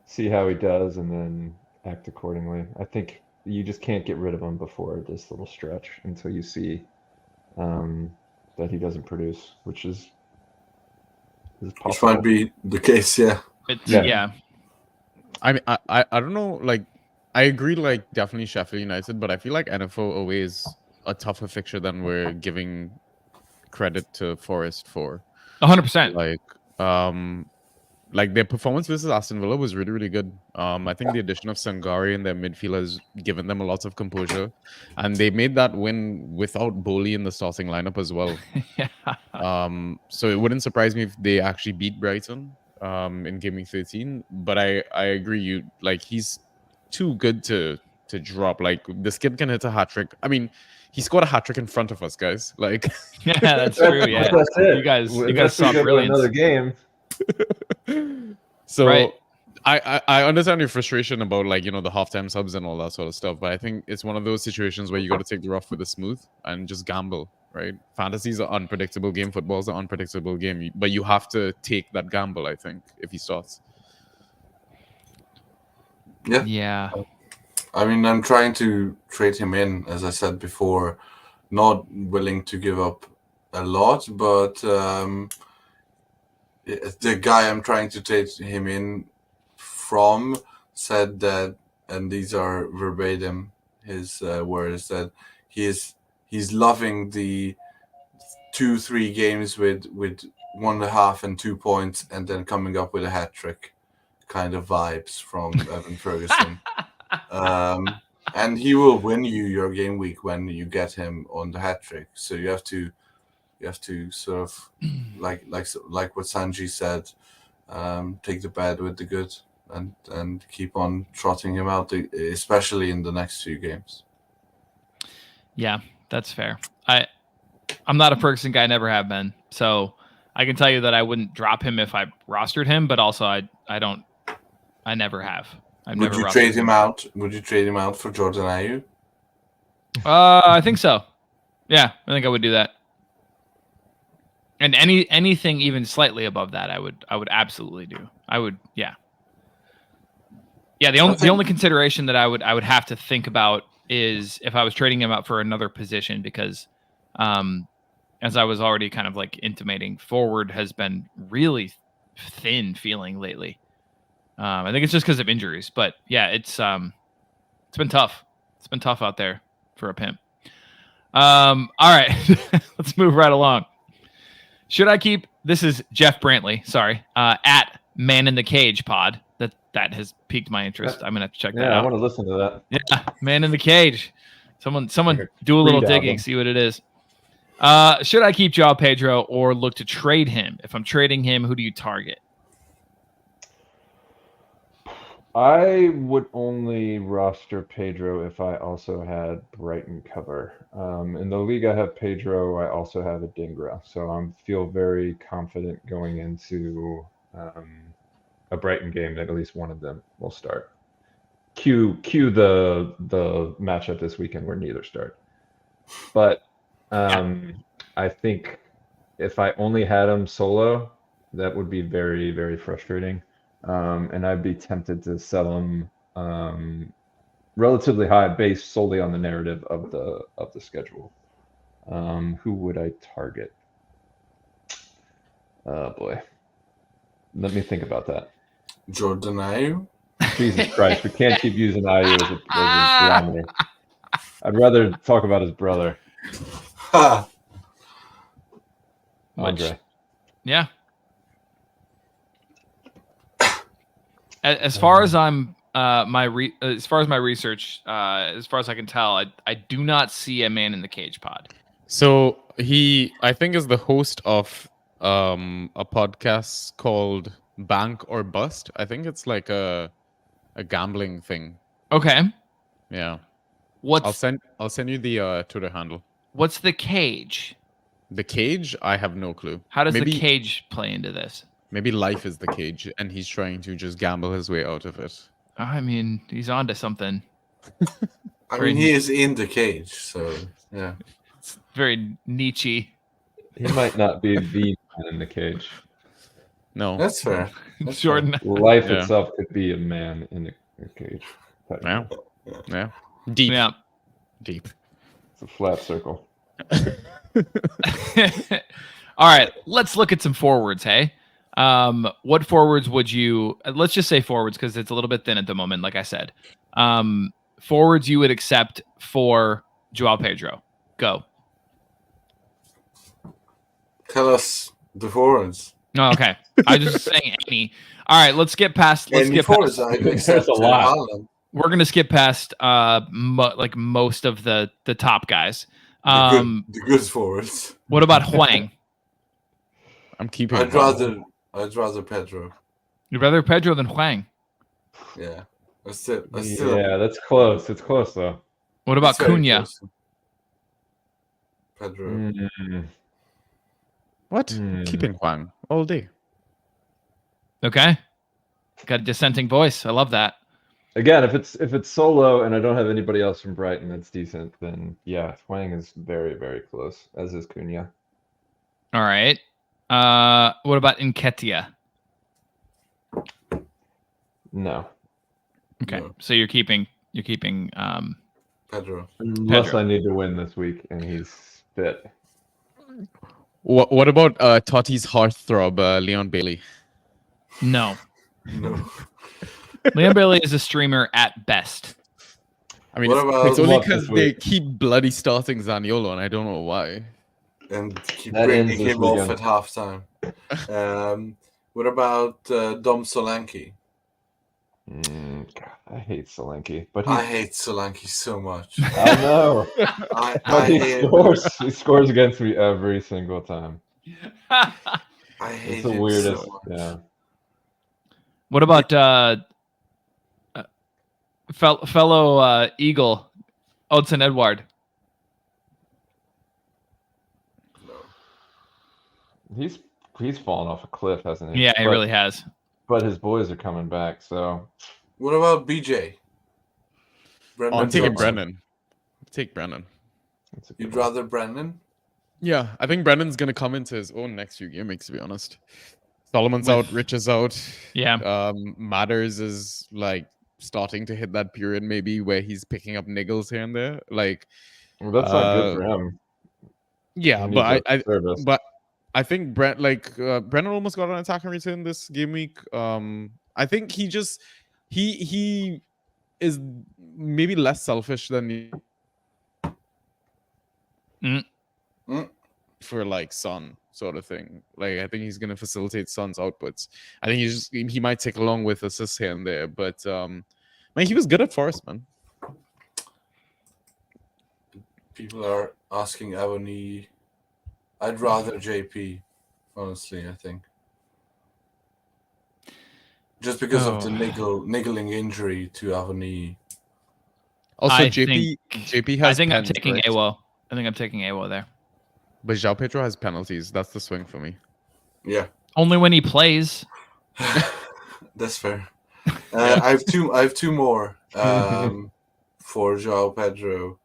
See how he does and then act accordingly. I think you just can't get rid of him before this little stretch until you see that he doesn't produce, which is possible.
Which might be the case, yeah.
Yeah.
I mean, I don't know. Like, I agree. Like, definitely Sheffield United, but I feel like NFL away is a tougher fixture than we're giving credit to Forest for.
100%.
Like their performance versus Aston Villa was really, really good. I think the addition of Sangari in their midfield has given them a lot of composure, and they made that win without Bowley in the starting lineup as well.
Yeah.
So it wouldn't surprise me if they actually beat Brighton in Gameweek 13. But I agree, he's too good to drop. Like, this kid can hit a hat trick. I mean, he scored a hat trick in front of us, guys. Like,
yeah, that's true. Yeah,
that's it.
You guys saw brilliance.
Another game.
So
right.
I understand your frustration about the halftime subs and all that sort of stuff, but I think it's one of those situations where you got to take the rough with the smooth and just gamble, right? Fantasy is an unpredictable game. Football is an unpredictable game, but you have to take that gamble, I think, if he starts.
Yeah.
I mean, I'm trying to trade him in, as I said before, not willing to give up a lot, but the guy I'm trying to trade him in from said that, and these are verbatim his words, that he's loving the 2-3 games with 1.5 and 2 points and then coming up with a hat trick kind of vibes from Evan Ferguson. And he will win you your game week when you get him on the hat trick. So you have to sort of like what Sanji said, take the bad with the good and keep on trotting him out, especially in the next few games.
Yeah, that's fair. I'm not a Ferguson guy, never have been. So I can tell you that I wouldn't drop him if I rostered him, but also I never have.
Would you trade him out? Would you trade him out for Jordan Ayew?
I think so. Yeah, I think I would do that. And anything even slightly above that, I would absolutely do. I would, yeah. Yeah, the only consideration that I would have to think about is if I was trading him out for another position, because as I was already kind of like intimating, forward has been really thin feeling lately. I think it's just because of injuries, but yeah, it's been tough. It's been tough out there for a pimp. All right, let's move right along. Should I keep? This is Jeff Brantley. Sorry, at Man in the Cage Pod. That has piqued my interest. I'm gonna have to check that out.
Yeah, I want to listen to that.
Yeah, Man in the Cage. Someone do a little digging, see what it is. Should I keep Joao Pedro or look to trade him? If I'm trading him, who do you target?
I would only roster Pedro if I also had Brighton cover. In the league I have Pedro, I also have Adingra. So I feel very confident going into a Brighton game that at least one of them will start. Cue the matchup this weekend where neither start. But I think if I only had him solo, that would be very, very frustrating. And I'd be tempted to sell him relatively high based solely on the narrative of the schedule. Who would I target? Oh boy. Let me think about that.
Jordan Ayew?
Jesus Christ, we can't keep using Ayew as a barometer. I'd rather talk about his brother. Andre.
Yeah. As far as as far as my research, as far as I can tell, I do not see a Man in the Cage pod.
So he, I think, is the host of a podcast called Bank or Bust. I think it's like a gambling thing.
Okay.
Yeah.
I'll
send you the Twitter handle.
What's the Cage?
The Cage? I have no clue.
How does the Cage play into this?
Maybe life is the cage, and he's trying to just gamble his way out of it.
I mean, he's onto something.
I mean, he is in the cage, so yeah.
It's very Nietzsche.
He might not be the man in the cage.
No,
that's fair.
That's Jordan.
Fair. Life itself could be a man in a cage.
Yeah. Deep.
Yeah.
Deep.
It's a flat circle.
All right, let's look at some forwards, hey? What forwards would you, let's just say forwards because it's a little bit thin at the moment, like I said. Forwards you would accept for Joao Pedro. Go.
Tell us the forwards.
Oh, okay. I was just saying any. All right, let's get past.
There's
a lot.
We're gonna skip past most of the top guys.
The good forwards.
What about Huang?
I'm keeping.
I'd rather Pedro.
You'd rather Pedro than Huang?
Yeah.
Yeah, that's close. It's close though.
What about Cunha?
Pedro.
What? Keeping Huang all day.
Okay. Got a dissenting voice. I love that.
Again, if it's solo and I don't have anybody else from Brighton that's decent, then yeah, Huang is very, very close, as is Cunha.
All right. What about Nketiah?
No.
Okay. No. So you're keeping
Pedro.
Unless I need to win this week and he's fit.
What about Totti's heartthrob, Leon Bailey?
No.
No.
Leon Bailey is a streamer at best.
I mean, it's only because they keep bloody starting Zaniolo, and I don't know why.
And keep bringing him off at halftime. What about Dom Solanke?
God, I hate Solanke, but
I hate Solanke so much.
I know. He scores against me every single time.
I hate
it's the weirdest.
So much.
Yeah.
What about fellow Eagle, Odson Edward?
He's fallen off a cliff, hasn't he?
Yeah, he
But-
really has.
But his boys are coming back, so
What about BJ? Brendan
I'm taking
Johnson.
Brennan. Take Brennan.
that's a
You'd
good one.
rather Brendan?
Yeah, I think Brennan's gonna come into his own next few game weeks, to be honest. Solomon's out, Rich is out.
Yeah.
Matters is like starting to hit that period maybe where he's picking up niggles here and there. Like,
Well, that's not good for him.
yeah,
He
but
needs
I
that service.
but I think Brennan almost got an attacking return this game week. I think he is maybe less selfish than for like Son sort of thing. Like, I think he's gonna facilitate Son's outputs. I think he might take along with assists here and there, but man, he was good at Forest, man.
People are asking Avoni. I'd rather JP, honestly, I think. Just because of the niggling injury to Avoni.
Also,
I
JP
I
has
think I'm
pens,
taking
right?
AWO. I think I'm taking AWO there.
But João Pedro has penalties. That's the swing for me.
Yeah,
Only when he plays.
that's fair. I have two more for João Pedro,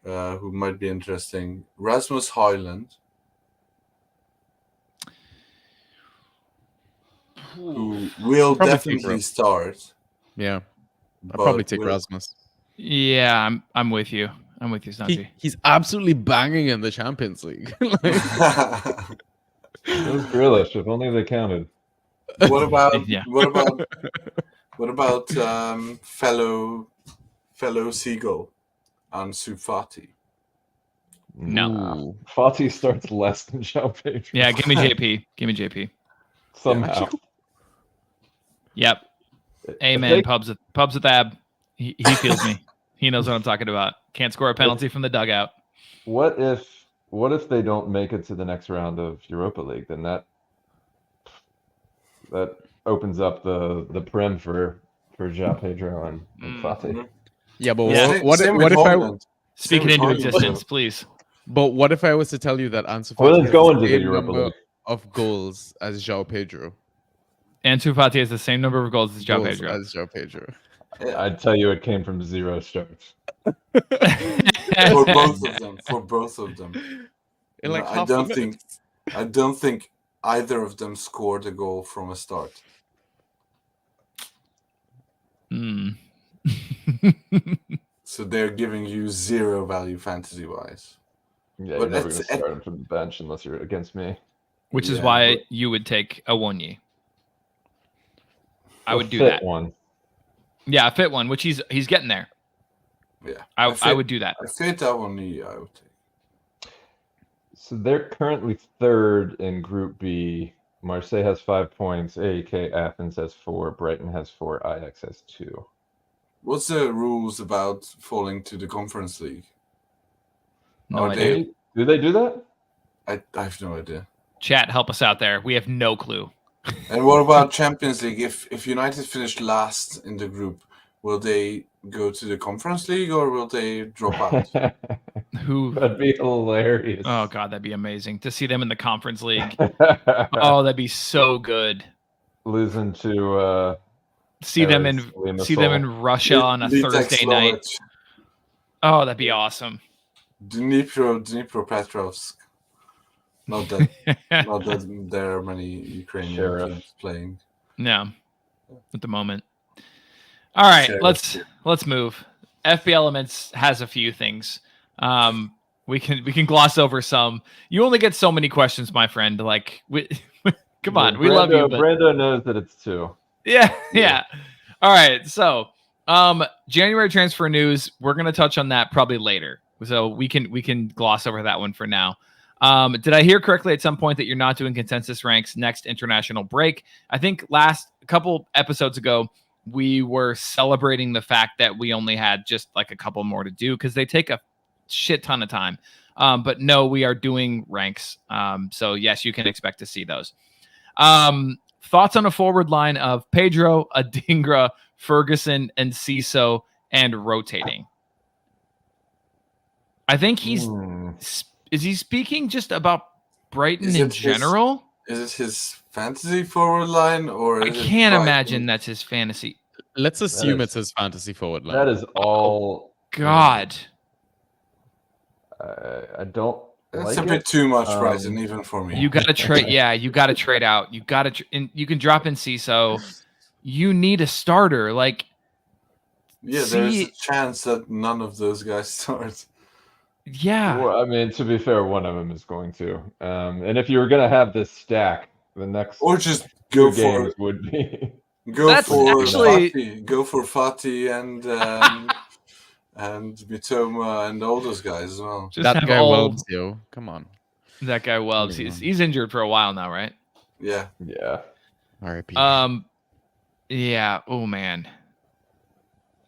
who might be interesting. Rasmus Højlund, who will
Probably take
definitely
Ro-
start.
Yeah, I'll
but
probably take
will-
Rasmus.
Yeah, I'm with you. I'm with you, Santi.
He's absolutely banging in the Champions League. Like,
It was Grealish. If only they counted.
What about
Yeah.
what about fellow Seagull and Sufati?
No.
ooh.
Fati starts less than João Pedro.
Yeah, give me JP. Give me JP.
Somehow.
Yep. Amen. Pubs with Ab. He feels me. He knows what I'm talking about. Can't score a penalty from the dugout.
What if they don't make it to the next round of Europa League? Then that opens up the Prem for João Pedro and Fati.
Yeah, but
Yeah.
what
Same
if
with
I?
Højlund.
Speak it
Same
into
with Højlund.
existence, please.
But what if I was to tell you that Ansu Fati
Højlund's
has
going to
the
the
same
Europa
number
League.
of goals as João Pedro?
Ansu Fati has the same number of goals as João
Goals
Pedro.
as João Pedro.
I'd tell you it came from 0 starts.
For both of them.
In like
No,
half a minute.
I don't think either of them scored a goal from a start.
Hmm.
So they're giving you 0 value fantasy wise.
Yeah,
But
you're never going
it's-
to start him from the bench unless you're against me.
Which is
Yeah,
why
but-
you would take a Wonyi. I
A
would do
fit
that.
one.
Yeah, a fit one, which he's getting there.
Yeah.
I would do that.
I fit that one. I would take.
So they're currently third in Group B. Marseille has 5 points. AEK Athens has 4. Brighton has 4. Ajax has 2.
What's the rules about falling to the Conference League?
No
Are
idea.
they-
Do they do that?
I have no idea.
Chat, help us out there. We have no clue.
And what about Champions League? If United finish last in the group, will they go to the Conference League or will they drop out?
Who?
That'd be hilarious.
Oh god, that'd be amazing to see them in the Conference League. Oh, that'd be so good.
Losing to
See them in
Limassol.
Russia on a
Litex
Thursday night.
Slovak,
Oh, that'd be awesome.
Dnipropetrovsk. Not that there are many Ukrainian
Sheriff.
teams playing.
No, at the moment. All right,
Sure.
let's move. FB Elements has a few things. We can gloss over some. You only get so many questions, my friend. Like, come on, we love you. But...
Brando knows that it's 2.
Yeah. All right, so January transfer news. We're gonna touch on that probably later, so we can gloss over that one for now. Did I hear correctly at some point that you're not doing consensus ranks next international break? I think a couple episodes ago, we were celebrating the fact that we only had just like a couple more to do because they take a shit ton of time. But no, we are doing ranks. So yes, you can expect to see those. Thoughts on a forward line of Pedro, Adingra, Ferguson, and Ciso, and rotating? I think he's... Is he speaking just about Brighton in general?
Is it his fantasy forward line or
I
is it
can't
Brighton?
imagine that's his fantasy.
Let's assume
is-
it's his fantasy forward line.
That is all.
God.
I don't
That's
like
a bit
it.
too much, Brighton, even for me.
You got to trade. Yeah, you got to trade out. You got to. You can drop in CISO. You need a starter. Like,
Yeah, there's a
see,
chance that none of those guys start.
yeah,
Well, I mean, to be fair, one of them is going to. And if you were gonna have this stack, the next
Or just
two
go for
games would be.
That's actually-
Fatih and Mitoma and all those guys as well.
just
that
have
guy
all
Welbs, yo. Come on.
that guy Welbs.
Moving on.
He's injured for a while now, right?
Yeah.
Yeah.
R.I.P.
Yeah. Oh man.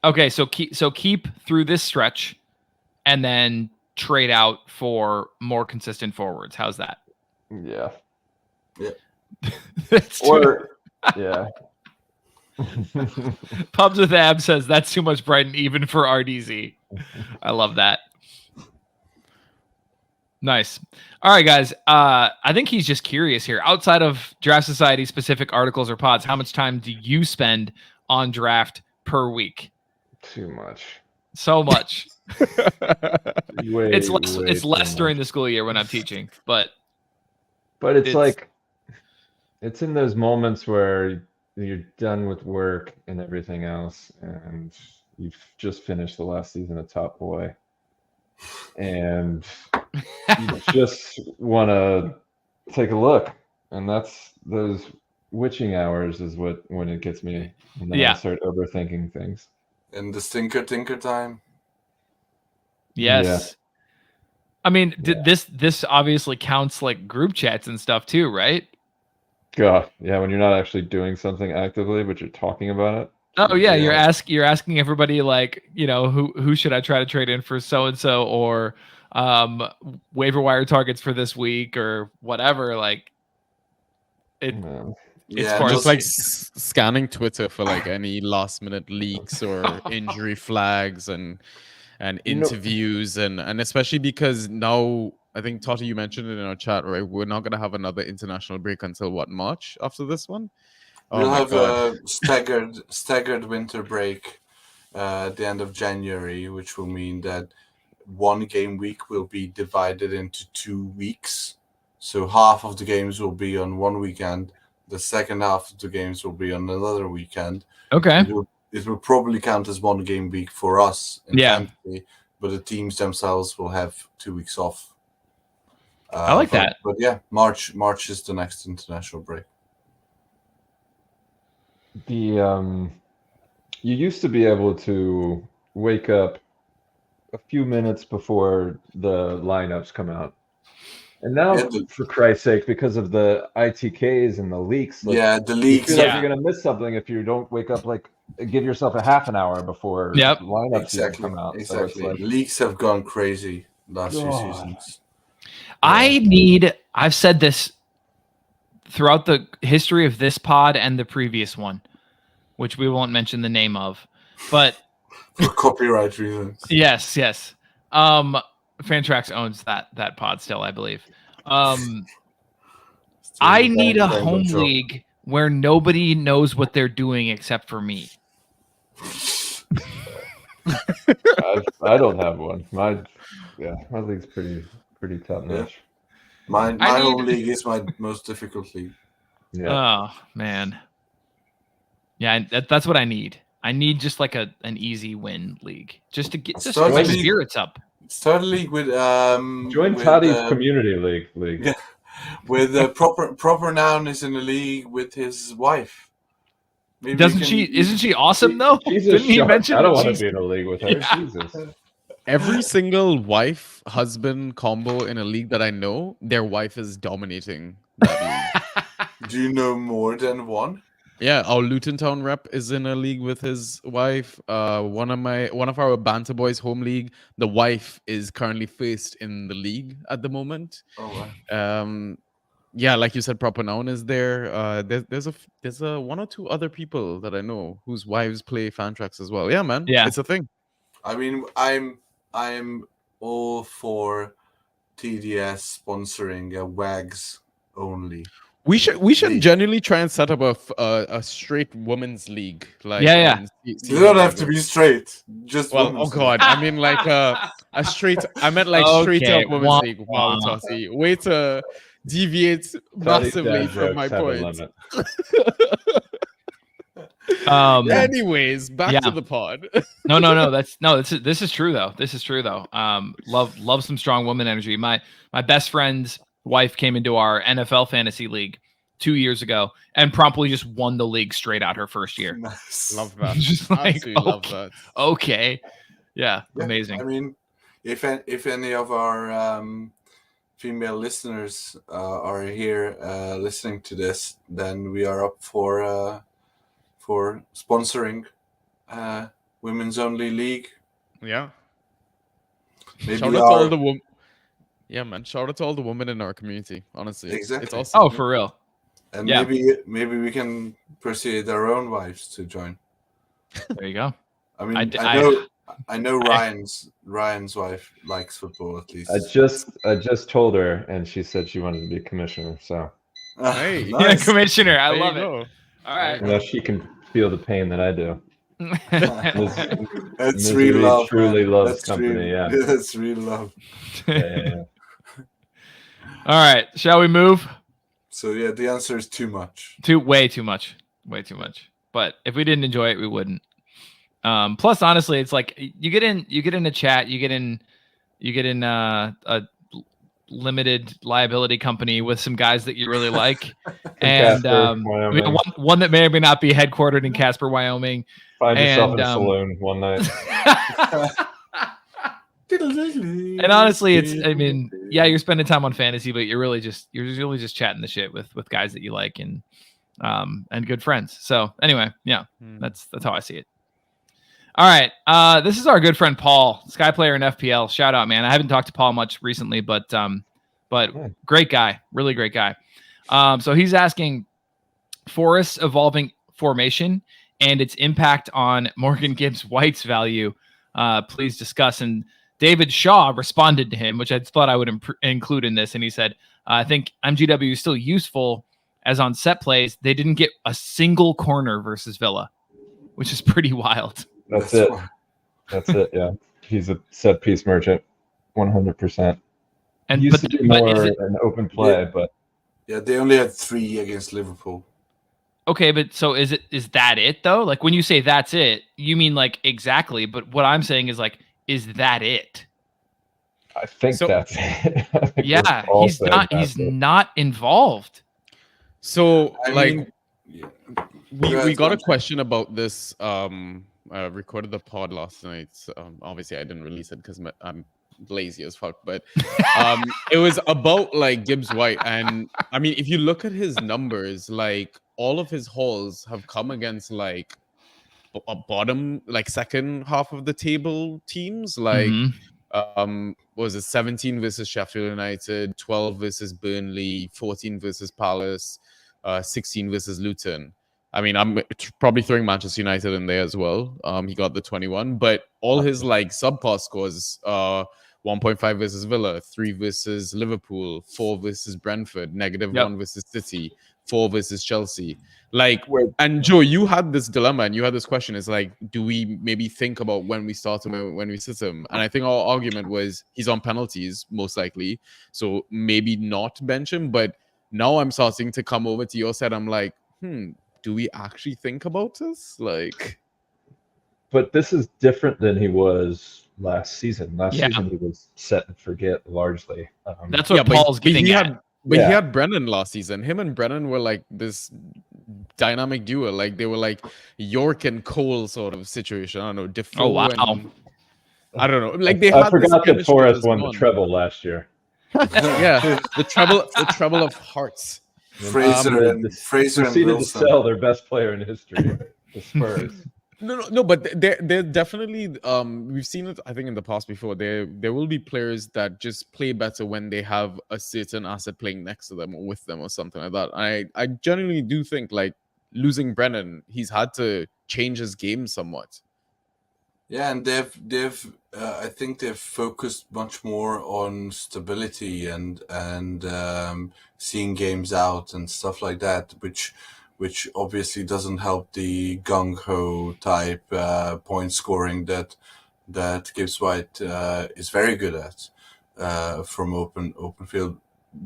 Okay, so keep through this stretch, and then trade out for more consistent forwards. How's that?
Yeah.
That's too,
Or yeah.
Pubs with Ab says that's too much Brighton even for RDZ. I love that. Nice. All right, guys. I think he's just curious here. Outside of Draft Society specific articles or pods, how much time do you spend on draft per week?
Too much.
So much.
Way,
It's
way too
less
much.
during the school year when I'm teaching, but
But it's
it's-
like it's in those moments where you're done with work and everything else, and you've just finished the last season of Top Boy, and you just want to take a look, and that's those witching hours is when it gets me, and then
Yeah.
I start overthinking things.
And the stinker tinker time.
yes.
Yeah.
I mean, this obviously counts like group chats and stuff too, right?
God, yeah, when you're not actually doing something actively, but you're talking about it.
Oh yeah,
Yeah.
you're asking everybody like, who should I try to trade in for so and so, or waiver wire targets for this week or whatever. Like it,
Man.
It's
Yeah,
far-
Just
those-
like scanning Twitter for like any last minute leaks or injury flags and interviews and especially because now I think Totti, you mentioned it in our chat, right? We're not gonna have another international break until what, March after this one?
we'll
my
have
God.
a staggered winter break at the end of January, which will mean that one game week will be divided into 2 weeks. So half of the games will be on one weekend. The second half of the games will be on another weekend.
okay.
It will probably count as one game week for us in
Yeah.
fantasy, but the teams themselves will have 2 weeks off.
I like that.
But yeah, March is the next international break.
You used to be able to wake up a few minutes before the lineups come out. And now,
Yeah,
for Christ's sake, because of the ITKs and the leaks, like,
Yeah, the
you
leagues.
feel
Yeah.
like you're gonna miss something if you don't wake up, like, give yourself a half an hour before
Yep.
the lineups even
Exactly.
come out. So it's
Exactly.
like,
Leagues have gone crazy last few
God.
seasons.
I've said this throughout the history of this pod and the previous one, which we won't mention the name of, but
For copyright reasons.
yes. Fantrax owns that pod still, I believe. I need a home league where nobody knows what they're doing except for me.
I don't have one. My league's pretty top notch.
My
I
home
need-
league is my most difficult league.
Yeah.
Oh man. Yeah, that's what I need. I need just like an easy win league, just to get just
Start
my
the league.
spirits up.
Start a league with
Join
with,
Toddy's community league.
yeah. with proper noun is in the league with his wife. Maybe
Doesn't
you
she?
can-
Isn't she awesome though?
She's a
Didn't he
shark.
mention
I don't
that
want to
she's-
be in a league with her.
Yeah.
Jesus.
Every single wife husband combo in a league that I know, their wife is dominating that league.
Do you know more than one?
Yeah, our Luton Town rep is in a league with his wife. One of our Banter Boys home league, the wife is currently first in the league at the moment.
Oh wow.
Yeah, like you said, proper noun is there. There's a one or two other people that I know whose wives play fan tracks as well. Yeah, man.
Yeah.
It's a thing.
I mean, I'm all for TDS sponsoring a WAGs only.
We should
League.
genuinely try and set up a straight women's league. Like
Yeah.
and see
You don't
how
have
that
to
goes.
be straight. Just
Well,
women's
oh god, I mean like a straight. I meant like straight
Okay,
up women's
wah,
league. Wow,
wah.
Totty, way to deviate
Toddy's
massively
dad
from my
jokes have a
point.
limit.
Anyways, back
yeah.
to the pod.
No. This is true though. This is true though. Love some strong woman energy. My best friend's wife came into our NFL fantasy league 2 years ago and promptly just won the league straight out her first year.
Nice.
Love that.
Just like,
Absolutely love
okay.
that.
Okay. Yeah,
Yeah,
amazing.
I mean, if any of our female listeners are here listening to this, then we are up for sponsoring women's only league.
Yeah.
Maybe
Shout out to all the women. Yeah, man. Shout out to all the women in our community. Honestly,
Exactly.
it's awesome.
Oh, for real.
and
yeah.
maybe we can persuade our own wives to join.
There you go.
I mean,
I-
I know Ryan's wife likes football at least.
I just told her, and she said she wanted to be commissioner. So
Hey.
Yeah,
nice.
commissioner. I
There you
love it.
go.
All right.
now she can feel the pain that I do.
That's
Misery
real love.
truly
man.
loves
That's
company,
real,
yeah.
That's real love.
Yeah.
All right. Shall we move?
So yeah, the answer is too much.
Way too much. But if we didn't enjoy it, we wouldn't. Plus, honestly, it's like you get in a chat, you get in a limited liability company with some guys that you really like, and
Casper, Wyoming.
one that may or may not be headquartered in Casper, Wyoming.
Find yourself in a
and,
saloon one night.
And honestly, I mean, yeah, you're spending time on fantasy, but you're really just chatting the shit with guys that you like and good friends. So anyway, yeah, that's how I see it. All right, this is our good friend Paul, Sky Player in FPL. Shout out, man. I haven't talked to Paul much recently, but great guy, really great guy. So he's asking Forest's evolving formation and its impact on Morgan Gibbs White's value. Please discuss. And David Shaw responded to him, which I thought I would include in this. And he said, I think MGW is still useful as on set plays. They didn't get a single corner versus Villa, which is pretty wild.
That's it. That's it. Yeah, he's a set piece merchant, 100%.
And
He used to be more an open play, but
yeah, they only had 3 against Liverpool.
okay, but so is that it though? Like when you say that's it, you mean like exactly? But what I'm saying is like, is that it?
I think
So-
that's it. I think
Yeah,
we're all
he's
saying
not.
that's
He's
it.
not involved.
So
I
like
mean, yeah.
we got a question about this. Recorded the pod last night. Obviously, I didn't release it because I'm lazy as fuck. But it was about like Gibbs White, and I mean, if you look at his numbers, like all of his hauls have come against like a bottom, like second half of the table teams. Like,
Mhm.
what was it 17 versus Sheffield United, 12 versus Burnley, 14 versus Palace, 16 versus Luton. I mean, I'm probably throwing Manchester United in there as well. He got the 21, but all his like subpar scores, 1.5 versus Villa, 3 versus Liverpool, 4 versus Brentford, -1 versus City, 4 versus Chelsea. Like, and Joe, you had this dilemma and you had this question. It's like, do we maybe think about when we start him and when we sit him? And I think our argument was he's on penalties, most likely. So maybe not bench him. But now I'm starting to come over to your side. I'm like, do we actually think about this? Like,
But this is different than he was last season. Last
Yeah.
season he was set and forget largely.
That's what Paul's getting at.
But
Yeah.
he had Brennan last season. Him and Brennan were like this dynamic duo. Like they were like York and Cole sort of situation. I don't know. Defoe
Oh, wow.
and, I don't know. Like they
I
had
forgot
this
that
chemistry
Forrest
was
won the
gone.
treble last year.
Yeah, the treble of hearts.
Fraser and
Proceeded to
Wilson.
sell their best player in history, the Spurs.
No, but they're definitely we've seen it. I think in the past before. There will be players that just play better when they have a certain asset playing next to them or with them or something like that. I genuinely do think like losing Brennan, he's had to change his game somewhat.
Yeah, and they've I think they've focused much more on stability and seeing games out and stuff like that, which obviously doesn't help the gung ho type point scoring that Gibbs White is very good at from open field.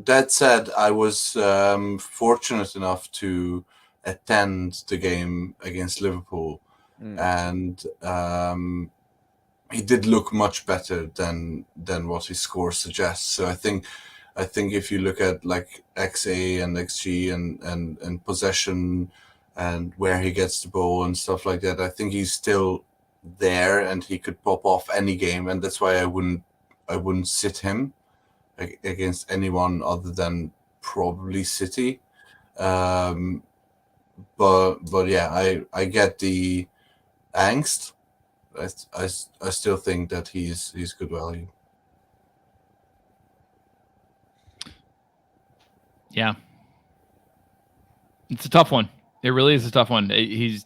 That said, I was fortunate enough to attend the game against Liverpool, and he did look much better than what his score suggests. So I think if you look at like XA and XG and possession and where he gets the ball and stuff like that, I think he's still there and he could pop off any game, and that's why I wouldn't sit him against anyone other than probably City. But yeah, I get the angst. I still think that he's good value.
Yeah, it's a tough one. It really is a tough one. He's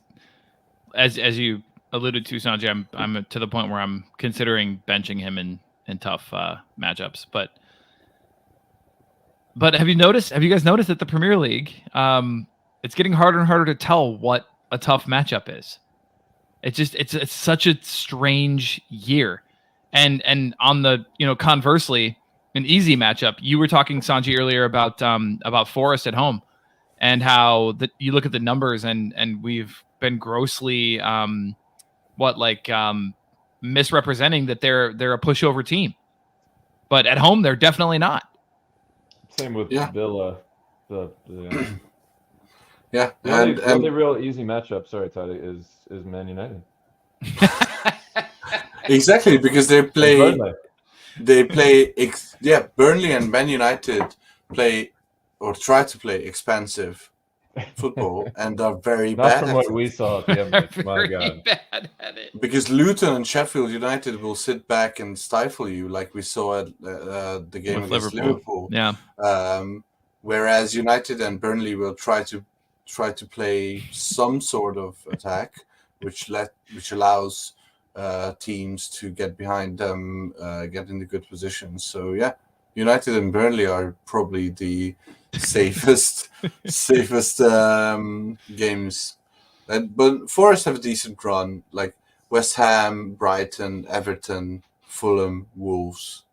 as you alluded to, Sanjay. I'm to the point where I'm considering benching him in tough matchups. But have you guys noticed that the Premier League, it's getting harder and harder to tell what a tough matchup is. It's such a strange year, and on the conversely, an easy matchup. You were talking, Sanjay, earlier about Forest at home, and how you look at the numbers and we've been grossly misrepresenting that they're a pushover team, but at home they're definitely not.
Same with Villa.
Yeah,
the only real easy matchup, sorry, Toddy, is Man United.
Exactly, because Burnley and Man United play or try to play expansive football and are very
Not
bad
from
at
what
it.
we saw at the Emirates, my God.
Bad at it.
Because Luton and Sheffield United will sit back and stifle you, like we saw at the game
With
against Liverpool.
Yeah.
Whereas United and Burnley will try to play some sort of attack, which allows teams to get behind them, get into good positions. So yeah, United and Burnley are probably the safest games. But Forest have a decent run, like West Ham, Brighton, Everton, Fulham, Wolves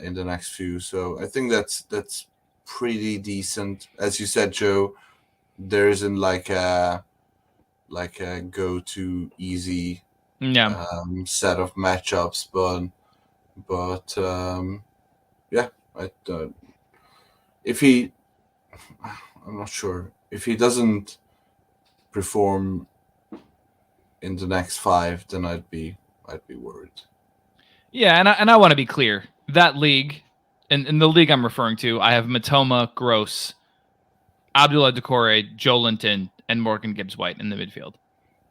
in the next few. So I think that's pretty decent. As you said, Joe, there isn't like a go-to easy set of matchups, but yeah, I'm not sure if he doesn't perform in the next 5, then I'd be worried.
Yeah, and I want to be clear. That league, in the league I'm referring to, I have Matoma, Gross, Abdullah Decore, Joe Linton, and Morgan Gibbs-White in the midfield.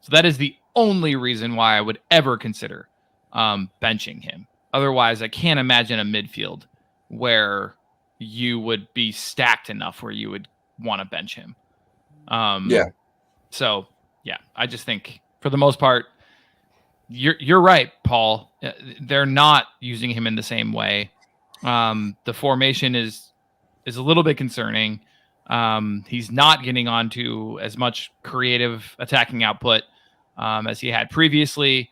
So that is the only reason why I would ever consider benching him. Otherwise, I can't imagine a midfield where you would be stacked enough where you would want to bench him. So, yeah, I just think for the most part, you're right, Paul. They're not using him in the same way. The formation is a little bit concerning. He's not getting onto as much creative attacking output as he had previously.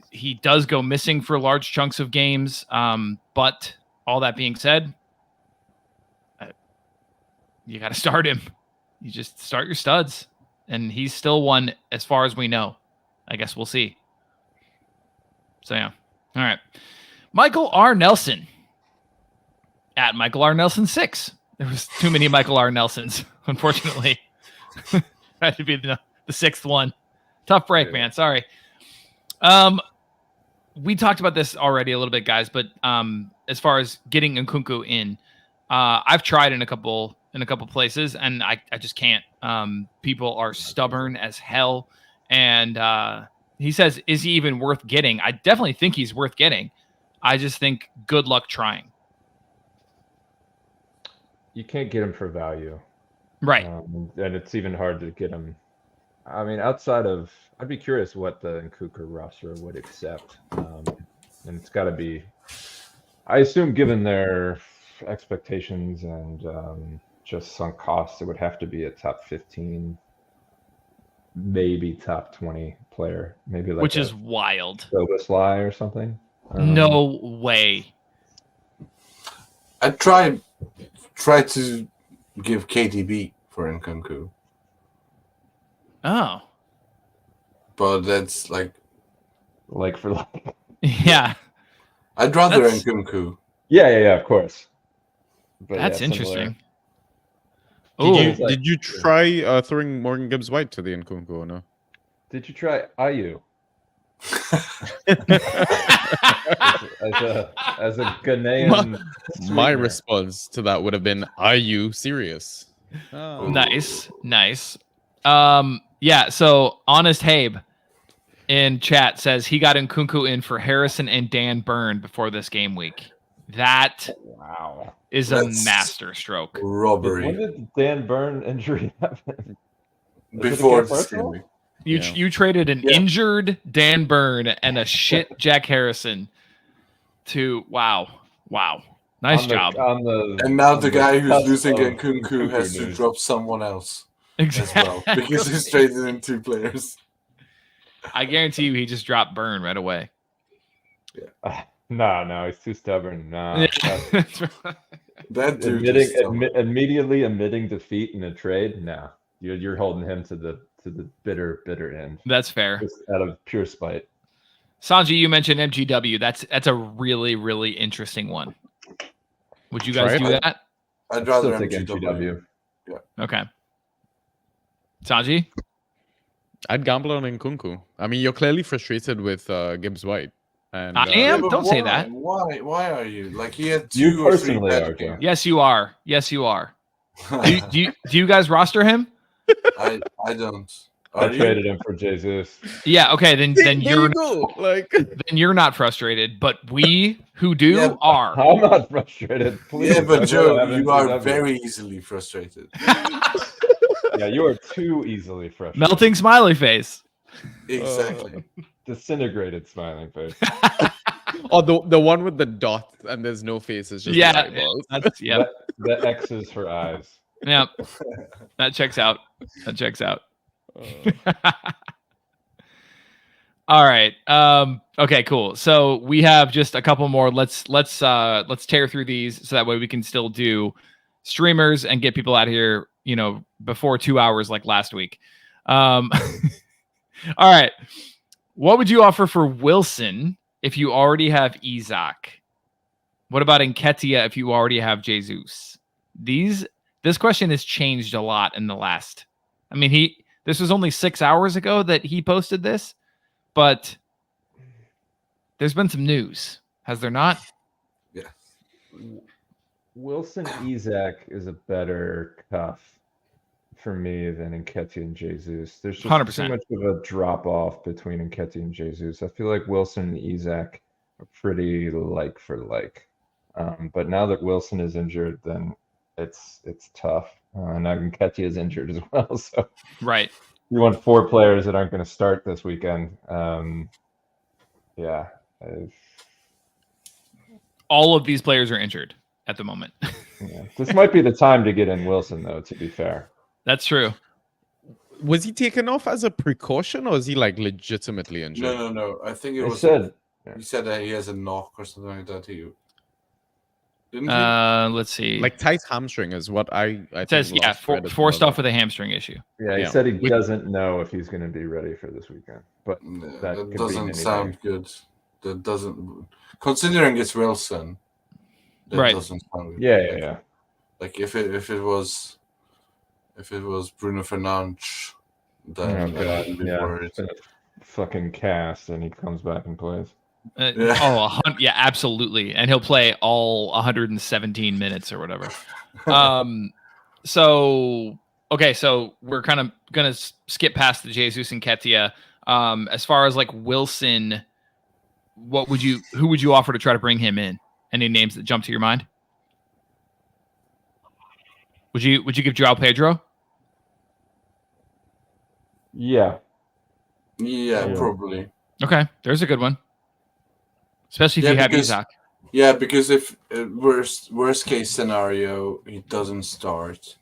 He does go missing for large chunks of games. But all that being said, you got to start him. You just start your studs. And he's still one as far as we know. I guess we'll see. So, yeah. All right. Michael R. Nelson. At Michael R. Nelson 6. There was too many Michael R. Nelsons, unfortunately. Had to be the 6th one. Tough break, man. Sorry. We talked about this already a little bit, guys, but as far as getting Nkunku in, I've tried in a couple places, and I just can't. People are stubborn as hell, and he says, is he even worth getting? I definitely think he's worth getting. I just think good luck trying.
You can't get him for value.
Right.
And it's even hard to get him. I mean, outside of, I'd be curious what the Nkunku roster would accept. and it's got to be. I assume, given their expectations and just sunk costs, it would have to be a top 15, maybe top 20 player, maybe like
which is wild.
Sly or something.
No way.
I try to give KDB for Nkunku,
Oh.
but that's
for like.
Yeah.
I'd rather
That's-
Nkunku.
Yeah, of course. But
That's
yeah,
interesting.
Did you try throwing Morgan Gibbs White to the Nkunku or no?
Did you try IU as a Ghanaian?
My
sweetener?
response to that would have been, "Are you serious?" Oh.
Nice. Yeah, so Honest Habe in chat says he got Nkunku in for Harrison and Dan Byrne before this game week. That
Wow.
is
That's
a master stroke.
When
Robbery
did Dan Byrne injury happen?
before
against
this
Arsenal?
game.
You traded an
Yeah.
injured Dan Byrne and a shit Jack Harrison to wow. Nice job.
And now the guy who's
cusp
losing
of
Nkunku has to
news.
drop someone else as
Exactly.
well because he's traded in 2 players.
I guarantee you he just dropped Byrne right away.
No, he's too stubborn. No,
That dude is
immediately admitting defeat in a trade. No, you're holding him to the bitter end.
That's fair.
Just out of pure spite.
Sanji, you mentioned MGW. That's a really, really interesting one. Would you guys
Try
do
it.
that?
I'd rather
Still take
MGW.
Okay. Sanji?
I'd gamble on Nkunku. I mean, you're clearly frustrated with Gibbs White. And,
I am.
but
Don't say
why?
that.
Why are you? Like he had
You
2 or 3
personally
bad
are, Joe.
games.
Yes, you are. Do you guys roster him?
I don't.
I
Are you?
traded him for Jesus.
Yeah. Okay. Then
there
you're
you go. Like,
then you're not frustrated, but we who do
Yeah.
are.
I'm not frustrated. Please.
Yeah, but
I'd
Joe,
rather have
you are
MGW.
very easily frustrated.
Yeah, you are too easily frustrated.
Melting smiley face.
Exactly.
Disintegrated smiling face.
oh, the one with the dot and there's no face is just the
Yeah.
eyeballs.
That's yeah.
The X's for eyes.
Yeah. That checks out. All right. Okay, cool. So we have just a couple more. Let's tear through these so that way we can still do streamers and get people out of here, before 2 hours like last week. All right. What would you offer for Wilson if you already have Isaac? What about Nketiah if you already have Jesus? This question has changed a lot in the last. I mean, this was only 6 hours ago that he posted this, but there's been some news, has there not?
Yeah.
Wilson Isaac is a better cuff for me than Nketiah and Jesus. There's just
100%.
too much of a drop off between Nketiah and Jesus. I feel like Wilson and Isaac are pretty like for like. But now that Wilson is injured, then it's tough. Now Nketiah is injured as well. So
Right.
you want 4 players that aren't going to start this weekend. Yeah.
All of these players are injured at the moment.
Yeah. This might be the time to get in Wilson, though, to be fair.
That's true.
Was he taken off as a precaution or is he like legitimately injured?
No. I think it
I
was.
said,
He said that he has a knock or something like that. Didn't he?
Let's see.
Like tight hamstring is what I
it says,
think
yeah,
last read as
forced
well.
off with a hamstring issue.
yeah, he
Yeah.
said he doesn't know if he's going to be ready for this weekend. But
No,
that
that
could be
doesn't
anything.
sound good. That doesn't. Considering it's Wilson, that
Right.
doesn't sound good.
Yeah.
Like if it was Bruno Fernandes, then
Oh, God.
I'd be
Yeah.
worried.
It's a fucking cast, and he comes back and plays.
Yeah.
Yeah, absolutely. And he'll play all 117 minutes or whatever. So we're kind of going to skip past the Jesus and Nketiah. As far as like Wilson, who would you offer to try to bring him in? Any names that jump to your mind? Would you give Joao Pedro?
Yeah.
Yeah,
Yeah.
probably.
Okay, there's a good one. especially if
Yeah,
you have
because-
Isaac.
Yeah, because if worst case scenario, he doesn't start,